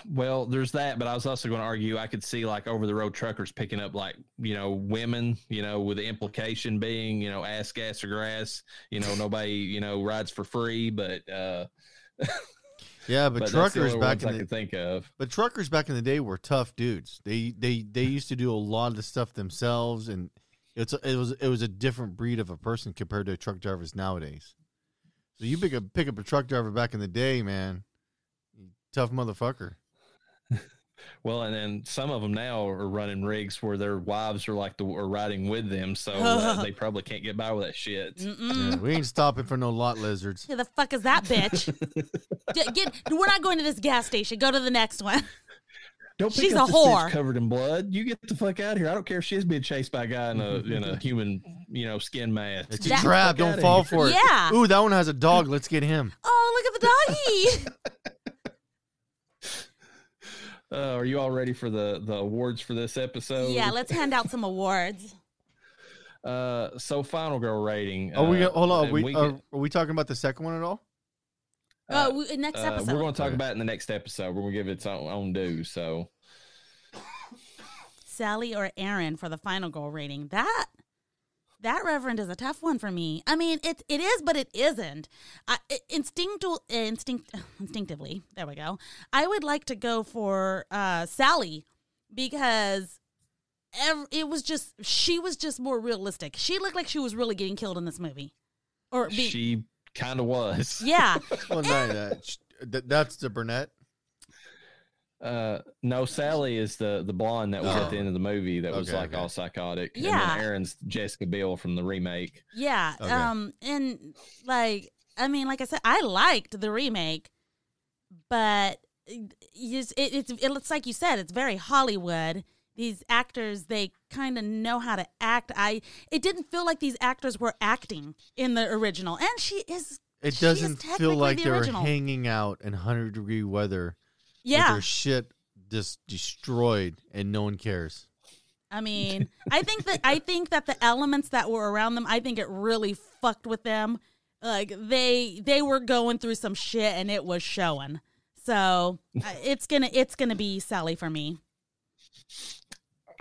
Well, there's that, but I was also going to argue I could see like over the road truckers picking up like, women, with the implication being, ass, gas, or grass, nobody, rides for free, but yeah, but truckers back in truckers back in the day were tough dudes. They used to do a lot of the stuff themselves, and it was a different breed of a person compared to truck drivers nowadays. So you pick up a truck driver back in the day, man, tough motherfucker. Well, and then some of them now are running rigs where their wives are are riding with them, so they probably can't get by with that shit. Yeah, we ain't stopping for no lot lizards. Who the fuck is that bitch? We're not going to this gas station. Go to the next one. Don't pick She's up a this whore. bitch covered in blood. You get the fuck out of here. I don't care if she's being chased by a guy in a human, skin mask. It's a trap. Don't fall for it. Yeah. Ooh, that one has a dog. Let's get him. Oh, look at the doggy. Are you all ready for the awards for this episode? Yeah, let's hand out some awards. So Final Girl rating. Hold on. Are we talking about the second one at all? Next episode. We're going to talk about it in the next episode. We're going to give it its own due. So, Sally or Aaron for the Final Girl rating. That Reverend is a tough one for me. I mean, it is, but it isn't. Instinctively, there we go. I would like to go for Sally because she was just more realistic. She looked like she was really getting killed in this movie. She kind of was. Yeah. Well, that's the brunette. No, Sally is the blonde that was at the end of the movie that was all psychotic. Yeah. And then Aaron's Jessica Biel from the remake. Yeah. Okay. And like I said, I liked the remake, but it's like you said, it's very Hollywood. These actors, they kind of know how to act. It didn't feel like these actors were acting in the original, and she is. It doesn't feel like they were hanging out in 100-degree weather. Yeah, with their shit just destroyed, and no one cares. I mean, I think that the elements that were around them, I think it really fucked with them. Like they were going through some shit, and it was showing. So it's gonna be Sally for me.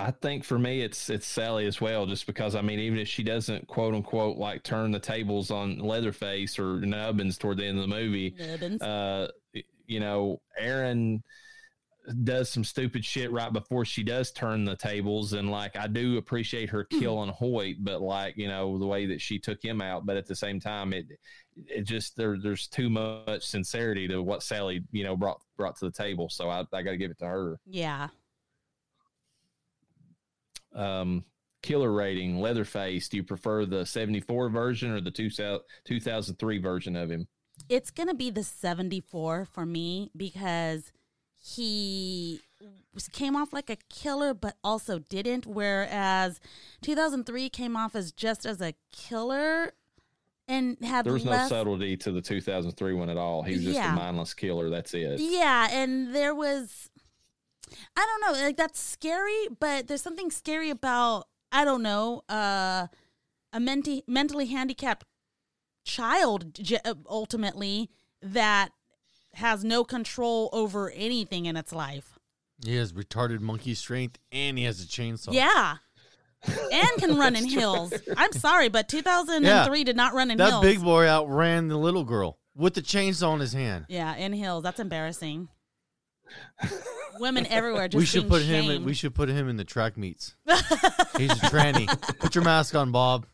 I think for me, it's Sally as well, just because, I mean, even if she doesn't, quote unquote, like turn the tables on Leatherface or Nubbins toward the end of the movie, Aaron does some stupid shit right before she does turn the tables. And like, I do appreciate her killing Hoyt, but like, the way that she took him out, but at the same time, it just, there's too much sincerity to what Sally, brought to the table. So I got to give it to her. Yeah. Killer rating, Leatherface. Do you prefer the 74 version or the 2003 version of him? It's going to be the 74 for me because he came off like a killer, but also didn't. Whereas 2003 came off as just as a killer and had there was no subtlety to the 2003 one at all. He was just a mindless killer. That's it. Yeah. And there was, I don't know, like that's scary, but there's something scary about, I don't know, a mentally handicapped child ultimately that has no control over anything in its life. He has retarded monkey strength and he has a chainsaw. Yeah. And can run in hills. I'm sorry, but 2003 did not run in hills. That big boy outran the little girl with the chainsaw in his hand. Yeah, in hills. That's embarrassing. Women everywhere just we should put shamed. him in the track meets. He's a tranny. Put your mask on, Bob.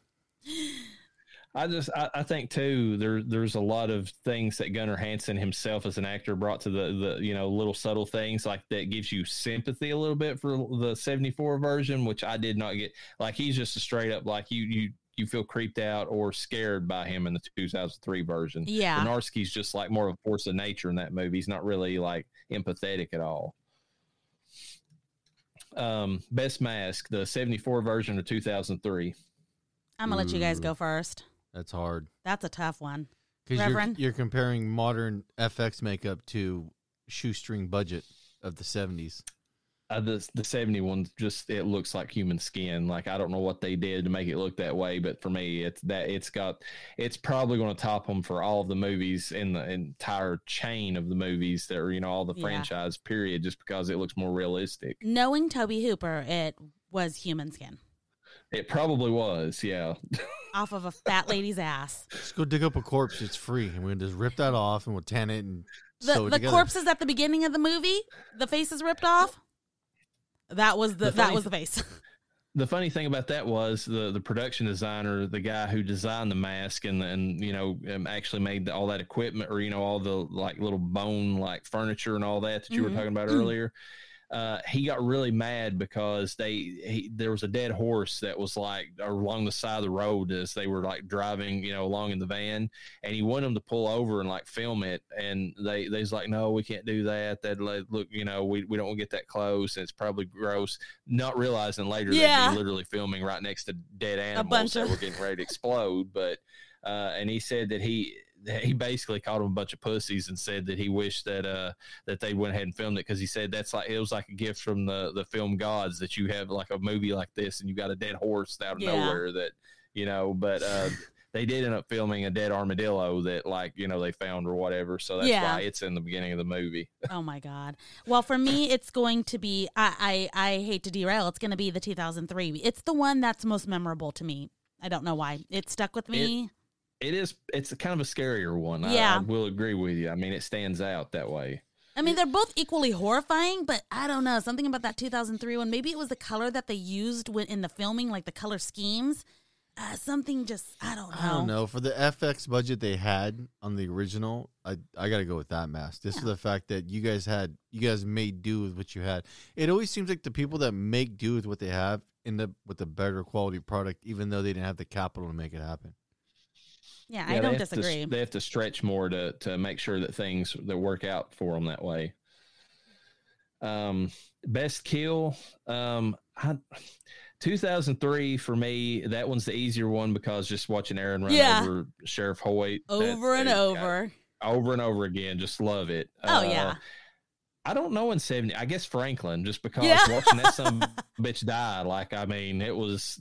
I think too there's a lot of things that Gunnar Hansen himself as an actor brought to the little subtle things like that gives you sympathy a little bit for the 74 version, which I did not get. Like he's just a straight up like you feel creeped out or scared by him in the 2003 version. Yeah, Bernarski's just like more of a force of nature in that movie. He's not really like empathetic at all. Best mask, the 74 version of 2003. I'm gonna let you guys go first. That's hard. That's a tough one. Because you're comparing modern FX makeup to shoestring budget of the 70s. The 70 one just, it looks like human skin. Like I don't know what they did to make it look that way, but for me, it's probably going to top them for all of the movies in the entire chain of the movies that are all the franchise period, just because it looks more realistic. Knowing Tobe Hooper, it was human skin. It probably was, yeah. Off of a fat lady's ass. Just go dig up a corpse. It's free. And we'll just rip that off and we'll tan it and sew it together. The corpses at the beginning of the movie, the face is ripped off. That was the face. the funny thing about that was the production designer, the guy who designed the mask and actually made all that equipment, or all the like little bone like furniture and all that you were talking about earlier. He got really mad because there was a dead horse that was like along the side of the road as they were like driving, along in the van, and he wanted them to pull over and like film it. And they was like, no, we can't do that. That look, we don't want to get that close. And it's probably gross. Not realizing later that they're literally filming right next to dead animals that were getting ready to explode. But, and he said that he basically called them a bunch of pussies and said that he wished that they went ahead and filmed it, because he said it was like a gift from the film gods that you have like a movie like this and you got a dead horse out of nowhere that but they did end up filming a dead armadillo that they found or whatever, so that's why it's in the beginning of the movie. Oh my god. Well, for me it's going to be I hate to derail, it's going to be the 2003. It's the one that's most memorable to me. I don't know why it stuck with me. It's kind of a scarier one. Yeah. I will agree with you. I mean, it stands out that way. I mean, they're both equally horrifying, but I don't know. Something about that 2003 one. Maybe it was the color that they used in the filming, like the color schemes. Something just, I don't know. I don't know. For the FX budget they had on the original, I got to go with that mask. Just for the fact that you guys made do with what you had. It always seems like the people that make do with what they have end up with a better quality product, even though they didn't have the capital to make it happen. Yeah, I don't disagree. They have to stretch more to make sure that things that work out for them that way. Best kill, 2003 for me. That one's the easier one because just watching Aaron run over Sheriff Hoyt over and over again, just love it. Yeah. I don't know in 70. I guess Franklin, just because watching that son of a bitch die. Like, I mean, it was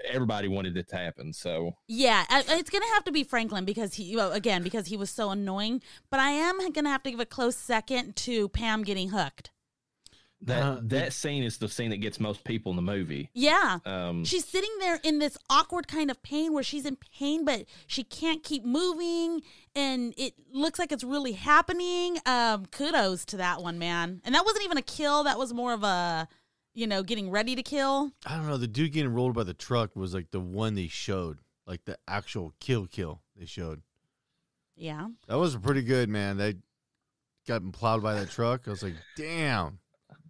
everybody wanted it to happen. So it's gonna have to be Franklin because he was so annoying. But I am gonna have to give a close second to Pam getting hooked. That scene is the scene that gets most people in the movie. Yeah. She's sitting there in this awkward kind of pain where she's in pain, but she can't keep moving, and it looks like it's really happening. Kudos to that one, man. And that wasn't even a kill. That was more of a, getting ready to kill. I don't know. The dude getting rolled by the truck was like the one they showed, like the actual kill they showed. Yeah. That was pretty good, man. They got plowed by that truck. I was like, damn.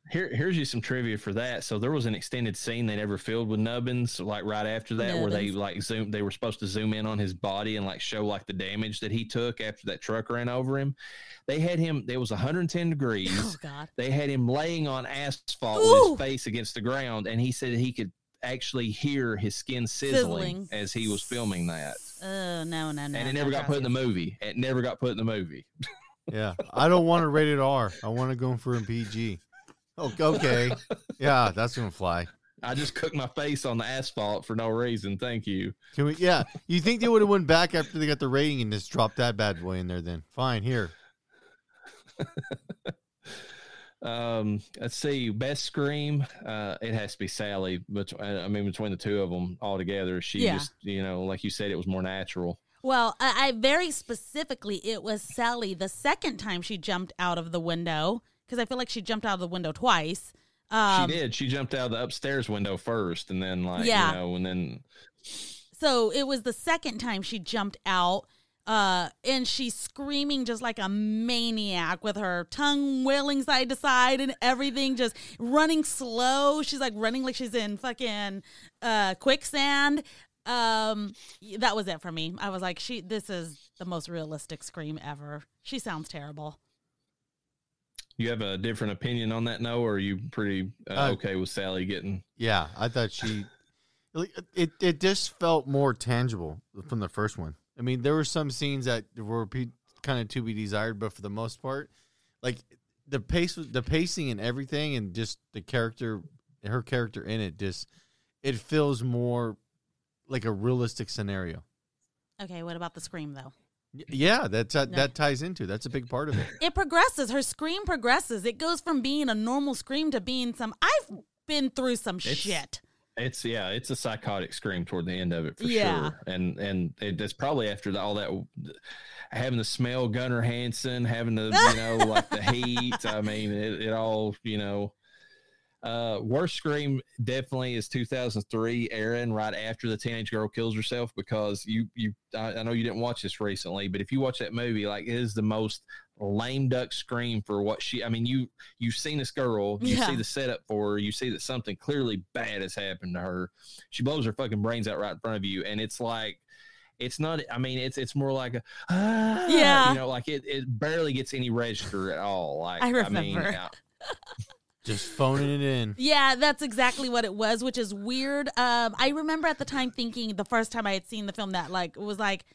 Here's you some trivia for that. So there was an extended scene they never filmed with Nubbins, like right after that, where they they were supposed to zoom in on his body and like show like the damage that he took after that truck ran over him. They had him, it was 110 degrees. Oh God. They had him laying on asphalt with his face against the ground, and he said he could actually hear his skin sizzling as he was filming that. No. And it never got put in the movie. Yeah. I don't want a rated R. I want to go for a PG. Oh, okay. Yeah, that's going to fly. I just cooked my face on the asphalt for no reason. Thank you. Can we? Yeah. You think they would have went back after they got the rating and just dropped that bad boy in there then? Fine, here. Let's see. Best scream. It has to be Sally. Between the two of them all together, she just, like you said, it was more natural. Well, I very specifically, it was Sally the second time she jumped out of the window. Because I feel like she jumped out of the window twice. She did. She jumped out of the upstairs window first, and then and then. So it was the second time she jumped out, and she's screaming just like a maniac with her tongue wailing side to side and everything, just running slow. She's like running like she's in fucking quicksand. That was it for me. I was like, this is the most realistic scream ever. She sounds terrible. You have a different opinion on that, Noah, or are you pretty okay with Sally getting? Yeah, I thought it just felt more tangible from the first one. I mean, there were some scenes that were kind of to be desired, but for the most part, like the pacing and everything, and just her character in it, it feels more like a realistic scenario. Okay, what about the scream though? Yeah, that ties into. That's a big part of it. It progresses. Her scream progresses. It goes from being a normal scream to being I've been through some shit. It's a psychotic scream toward the end of it for sure. And it's probably after all that, having to smell Gunnar Hansen, having to like the heat. I mean, it all Worst scream definitely is 2003 Erin, right after the teenage girl kills herself, because I know you didn't watch this recently, but if you watch that movie, like, it is the most lame duck scream for what you've seen this girl, you see the setup for her, you see that something clearly bad has happened to her. She blows her fucking brains out right in front of you, and it's like, it's not, I mean, it's more like like it barely gets any register at all. Like, I remember. Just phoning it in. Yeah, that's exactly what it was, which is weird. I remember at the time thinking, the first time I had seen the film, that like, it was like,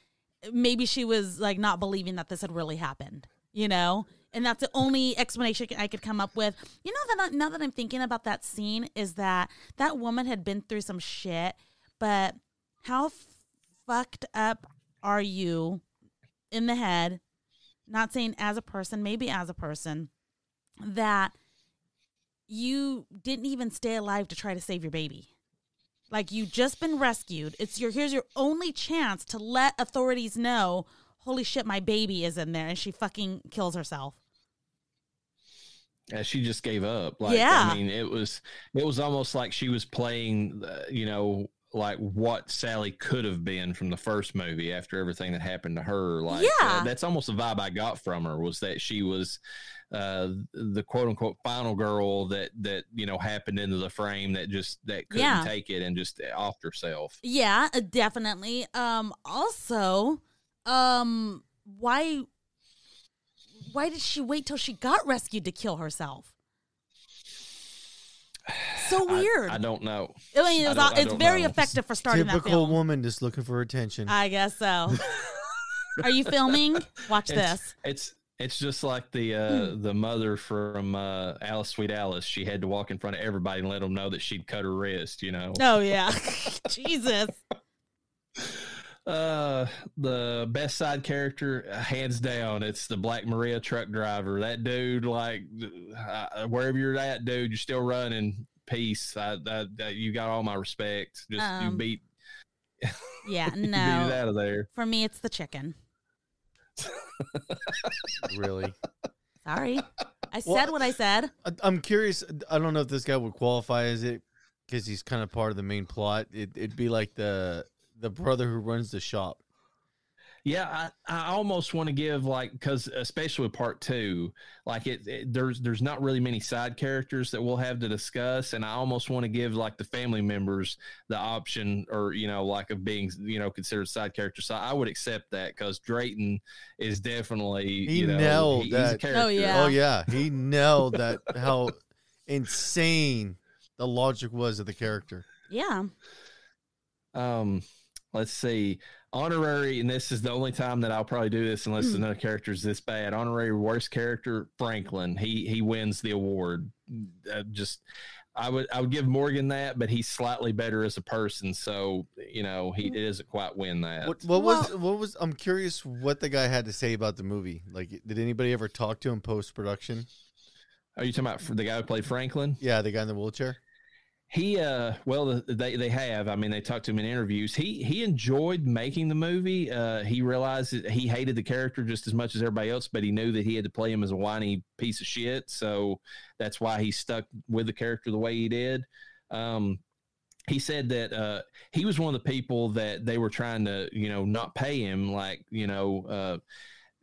maybe she was like not believing that this had really happened, you know? And that's the only explanation I could come up with. You know, that now that I'm thinking about that scene, is that woman had been through some shit, but how fucked up are you in the head, not saying as a person, maybe as a person, that you didn't even stay alive to try to save your baby? Like, you just been rescued. Here's your only chance to let authorities know, holy shit, my baby is in there, and she fucking kills herself. Yeah, she just gave up. Like, I mean, it was almost like she was playing, like what Sally could have been from the first movie after everything that happened to her. Like, that's almost the vibe I got from her, was that she was the quote unquote final girl that happened into the frame, that couldn't take it and just offed herself. Yeah, definitely. Also, why did she wait till she got rescued to kill herself? So weird. I don't know. I mean, it's very effective for starting that film. Typical woman just looking for attention. I guess so. Are you filming? Watch this. It's just like the mother from Alice, Sweet Alice. She had to walk in front of everybody and let them know that she'd cut her wrist, you know? Oh, yeah. Jesus. The best side character, hands down, it's the Black Maria truck driver. That dude, like, wherever you're at, dude, you're still running. Peace. You got all my respect. Just you beat. Yeah, no. You beat it out of there. For me, it's the chicken. Really? Sorry, I said what I said. I'm curious. I don't know if this guy would qualify as it, because he's kind of part of the main plot. It'd be like the brother who runs the shop. Yeah, I almost want to give, like, because especially with part 2, like there's not really many side characters that we'll have to discuss, and I almost want to give, like, the family members the option, or like, of being considered side characters. So I would accept that, because Drayton is definitely he nailed that. He's a character. Oh yeah, he nailed that. How insane the logic was of the character. Yeah. Let's see. Honorary, and this is the only time that I'll probably do this unless another character is this bad. Honorary worst character, Franklin. He wins the award. I would give Morgan that, but he's slightly better as a person, so he doesn't quite win that. What was? I'm curious what the guy had to say about the movie. Like, did anybody ever talk to him post production? Are you talking about the guy who played Franklin? Yeah, the guy in the wheelchair. He they have. I mean, they talked to him in interviews. He enjoyed making the movie. He realized that he hated the character just as much as everybody else, but he knew that he had to play him as a whiny piece of shit. So that's why he stuck with the character the way he did. He said that he was one of the people that they were trying to, not pay him, like,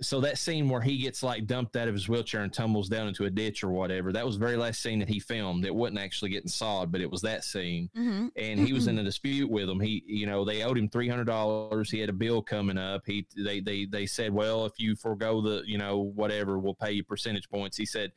so that scene where he gets, like, dumped out of his wheelchair and tumbles down into a ditch or whatever, that was the very last scene that he filmed. It wasn't actually getting sawed, but it was that scene. Mm-hmm. And he was in a dispute with him. They owed him $300. He had a bill coming up. They said, well, if you forego the, whatever, we'll pay you percentage points. He said,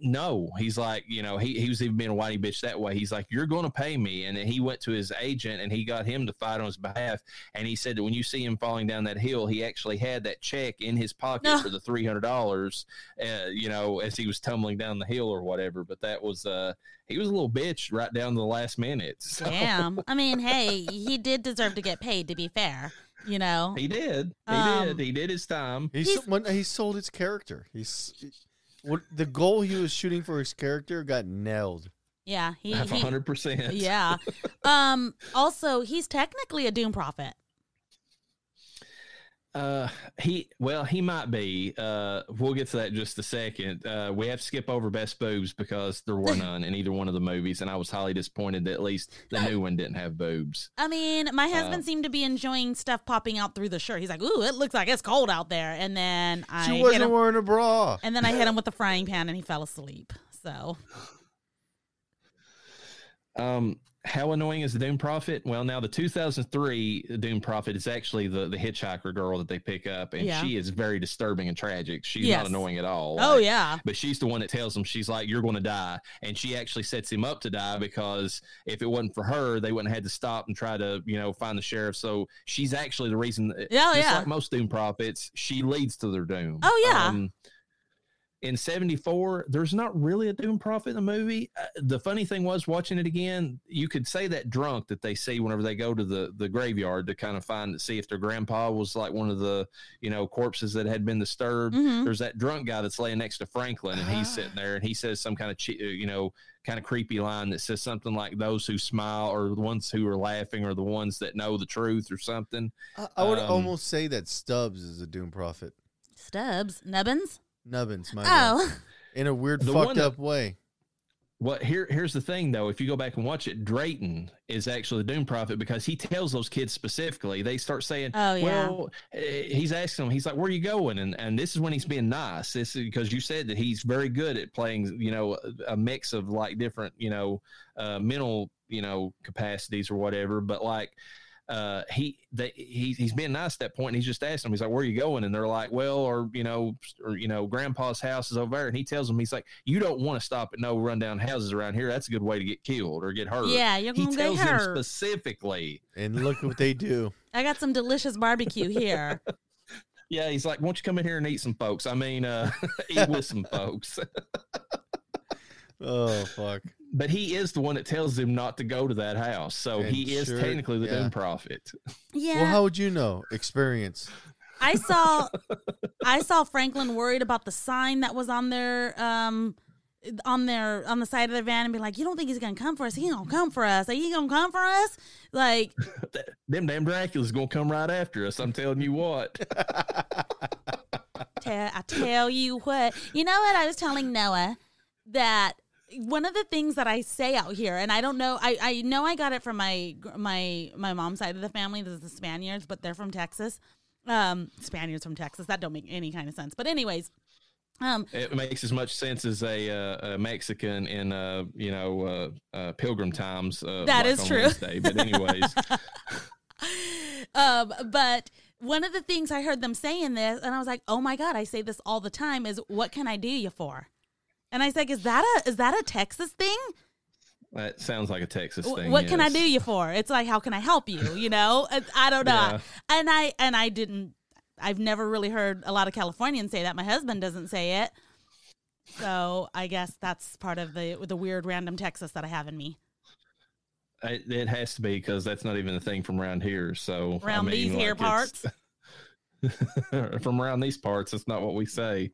no. He's like, he was even being a whiny bitch that way. He's like, you're going to pay me. And then he went to his agent and he got him to fight on his behalf. And he said that when you see him falling down that hill, he actually had that check in his pocket for the $300, as he was tumbling down the hill or whatever. But that was, he was a little bitch right down to the last minute. So. Damn. I mean, hey, he did deserve to get paid, to be fair. He did. He did his time. He sold his character. The goal he was shooting for his character got nailed. Yeah, 100%. Yeah. Also, he's technically a Doom prophet. He might be. We'll get to that in just a second. We have to skip over best boobs because there were none in either one of the movies, and I was highly disappointed that at least the new one didn't have boobs. I mean, my husband seemed to be enjoying stuff popping out through the shirt. He's like, "Ooh, it looks like it's cold out there," and then she wasn't wearing a bra. And then I hit him with the frying pan, and he fell asleep. So, how annoying is the Doom Prophet? Well, now the 2003 Doom Prophet is actually the hitchhiker girl that they pick up, and she is very disturbing and tragic. She's not annoying at all. Oh, yeah. But she's the one that tells him, she's like, you're going to die. And she actually sets him up to die because if it wasn't for her, they wouldn't have had to stop and try to, find the sheriff. So she's actually the reason. Just like most Doom Prophets, she leads to their doom. Oh, yeah. In 74, there's not really a Doom Prophet in the movie. The funny thing was, watching it again, you could say that drunk that they see whenever they go to the graveyard to kind of see if their grandpa was like one of the, corpses that had been disturbed. Mm-hmm. There's that drunk guy that's laying next to Franklin, and he's sitting there, and he says some kind of, kind of creepy line that says something like, those who smile or the ones who are laughing are the ones that know the truth or something. I would almost say that Stubbs is a Doom Prophet. Stubbs? Nubbins? Nubbins, my God. In a weird, fucked up way. Well, here's the thing, though. If you go back and watch it, Drayton is actually the Doom Prophet because he tells those kids specifically. They start saying, he's asking them, he's like, where are you going? And this is when he's being nice. This is because you said that he's very good at playing, a mix of like different, mental, capacities or whatever. But like, he's being nice at that point, and he's just asking them, he's like, where are you going? And they're like, well, or grandpa's house is over there. And he tells them, he's like, you don't want to stop at no rundown houses around here. That's a good way to get killed or get hurt. Yeah, you're going to get hurt. He tells them specifically. And look what they do. I got some delicious barbecue here. Yeah, he's like, won't you come in here and eat some folks? I mean, eat with some folks. Oh, fuck. But he is the one that tells them not to go to that house. So he is technically the Doom Prophet. Yeah. Well, how would you know? Experience. I saw Franklin worried about the sign that was on their on the side of their van and be like, you don't think he's going to come for us? He ain't going to come for us. Are you going to come for us? Like, them damn Dracula's going to come right after us. I'm telling you what. I tell you what. You know what? I was telling Noah that one of the things that I say out here, and I don't know, I know I got it from my mom's side of the family. This is the Spaniards, but they're from Texas. Spaniards from Texas. That don't make any kind of sense. But anyways, it makes as much sense as a Mexican in Pilgrim times. That is true. Wednesday. But anyways, but one of the things I heard them saying this, and I was like, oh my God, I say this all the time, is what can I do you for? And I was like, is that a Texas thing? That sounds like a Texas thing. What can I do you for? It's like, how can I help you? I don't know. Yeah. I've never really heard a lot of Californians say that. My husband doesn't say it. So I guess that's part of the weird random Texas that I have in me. It has to be, because that's not even a thing from around here. So these here parts? From around these parts, that's not what we say.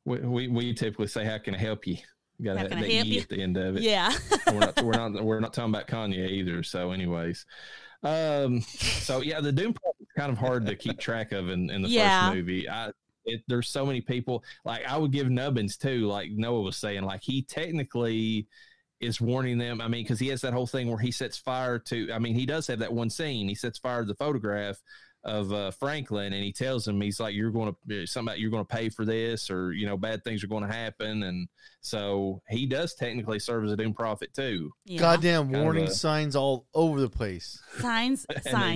We typically say, "How can I help you?" You got that E at the end of it. Yeah. we're not talking about Kanye either. So, anyways, the Doom Prophet is kind of hard to keep track of in the first movie. There's so many people. Like, I would give Nubbins too. Like Noah was saying, like, he technically is warning them. I mean, because he has that whole thing where he sets fire to. I mean, he does have that one scene. He sets fire to the photograph of Franklin, and he tells him, he's like, you're going to pay for this, or bad things are going to happen. And so he does technically serve as a Doom Prophet too. Yeah. Goddamn warning signs all over the place. Signs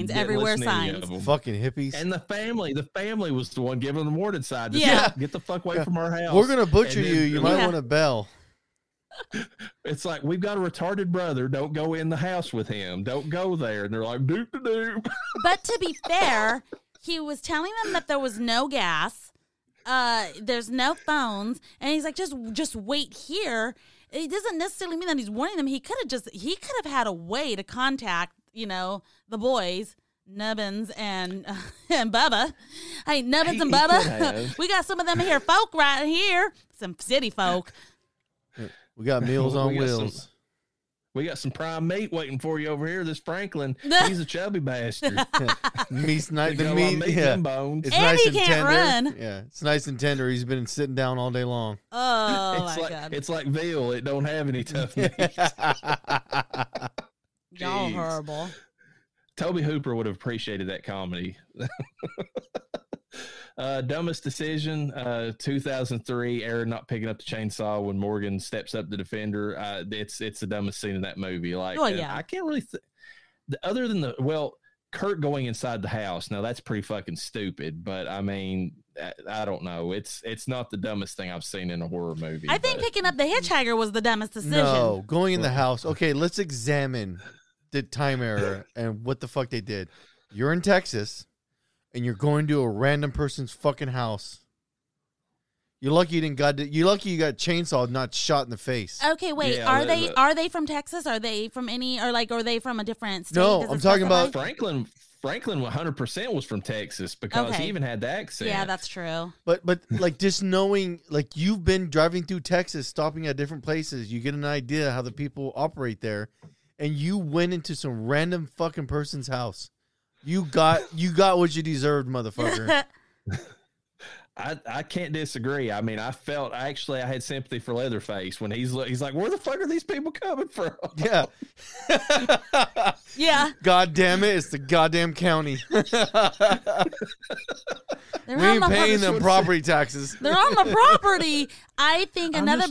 everywhere. Signs. Fucking hippies. And the family was the one giving them the warning sign. Get the fuck away from our house. We're gonna butcher you. You might want to bell. It's like, we've got a retarded brother. Don't go in the house with him. Don't go there. And they're like, doop. But to be fair, he was telling them that there was no gas. There's no phones. And he's like, just wait here. It doesn't necessarily mean that he's warning them. He could have had a way to contact, the boys, Nubbins and Bubba. Hey, Nubbins and Bubba. We got some of them here folk right here. Some city folk. We got Meals on Wheels. We got some prime meat waiting for you over here. This Franklin, he's a chubby bastard. Meat's nice. The meat, yeah. bones. It's and nice he and can't tender. run. Yeah, it's nice and tender. He's been sitting down all day long. Oh it's my God! It's like veal. It don't have any tough meat. Y'all horrible. Toby Hooper would have appreciated that comedy. Dumbest decision, 2003, Aaron not picking up the chainsaw when Morgan steps up to defend her. It's the dumbest scene in that movie. Like, I can't really, other than Kurt going inside the house. Now that's pretty fucking stupid, but I mean, I don't know. It's not the dumbest thing I've seen in a horror movie. I think picking up the hitchhiker was the dumbest decision. No, going in the house. Okay, let's examine the time error and what the fuck they did. You're in Texas. And you're going to a random person's fucking house. You're lucky you got chainsawed, not shot in the face. Okay, wait. Yeah, are they from Texas? Are they from are they from a different state? No, I'm talking about Franklin. Franklin 100% was from Texas because he even had the accent. Yeah, that's true. But like just knowing, like you've been driving through Texas, stopping at different places, you get an idea how the people operate there, and you went into some random fucking person's house. You got what you deserved, motherfucker. I can't disagree. I mean, I had sympathy for Leatherface when he's like, where the fuck are these people coming from? Yeah. Yeah. God damn it. It's the goddamn county. We ain't paying them property taxes. They're on the property. I think another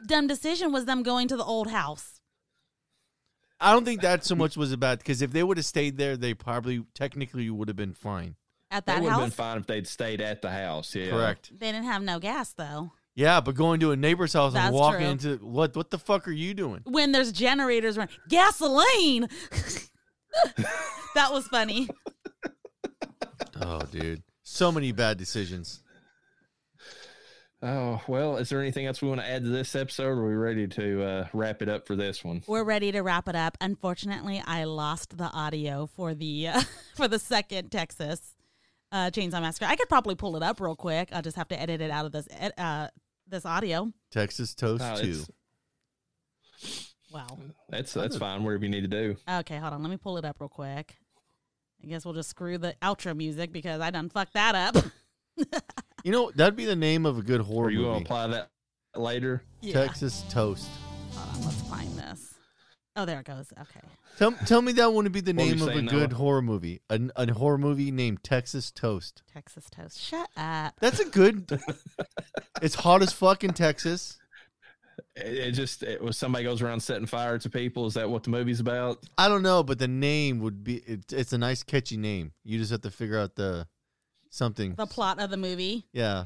dumb decision was them going to the old house. I don't think that so much was about, because if they would have stayed there, they probably technically would have been fine. At that house? They would have been fine if they'd stayed at the house, yeah. Correct. They didn't have no gas, though. Yeah, but going to a neighbor's house That's and walking true. into, what the fuck are you doing? When there's generators running. Gasoline! That was funny. Oh, dude. So many bad decisions. Oh, well, is there anything else we want to add to this episode, or are we ready to wrap it up for this one? We're ready to wrap it up. Unfortunately, I lost the audio for the for the second Texas Chainsaw Massacre. I could probably pull it up real quick. I'll just have to edit it out of this audio. Texas Toast 2. Wow. That's fine, whatever you need to do. Okay, hold on. Let me pull it up real quick. I guess we'll just screw the outro music because I done fucked that up. You know, that'd be the name of a good horror movie. Are you going to apply that later? Yeah. Texas Toast. Hold on, let's find this. Oh, there it goes. Okay. Tell me that wouldn't be the name of a saying, good Noah? horror movie. A horror movie named Texas Toast. Texas Toast. Shut up. That's a good... It's hot as fuck in Texas. It was somebody goes around setting fire to people. Is that what the movie's about? I don't know, but the name would be... It's a nice, catchy name. You just have to figure out something. The plot of the movie. Yeah.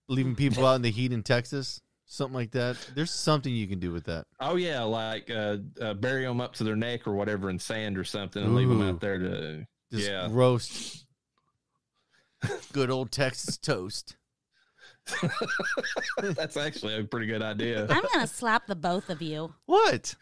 Leaving people out in the heat in Texas. Something like that. There's something you can do with that. Oh, yeah, like bury them up to their neck or whatever in sand or something and leave them out there to... Just roast. Good old Texas toast. That's actually a pretty good idea. I'm going to slap the both of you. What?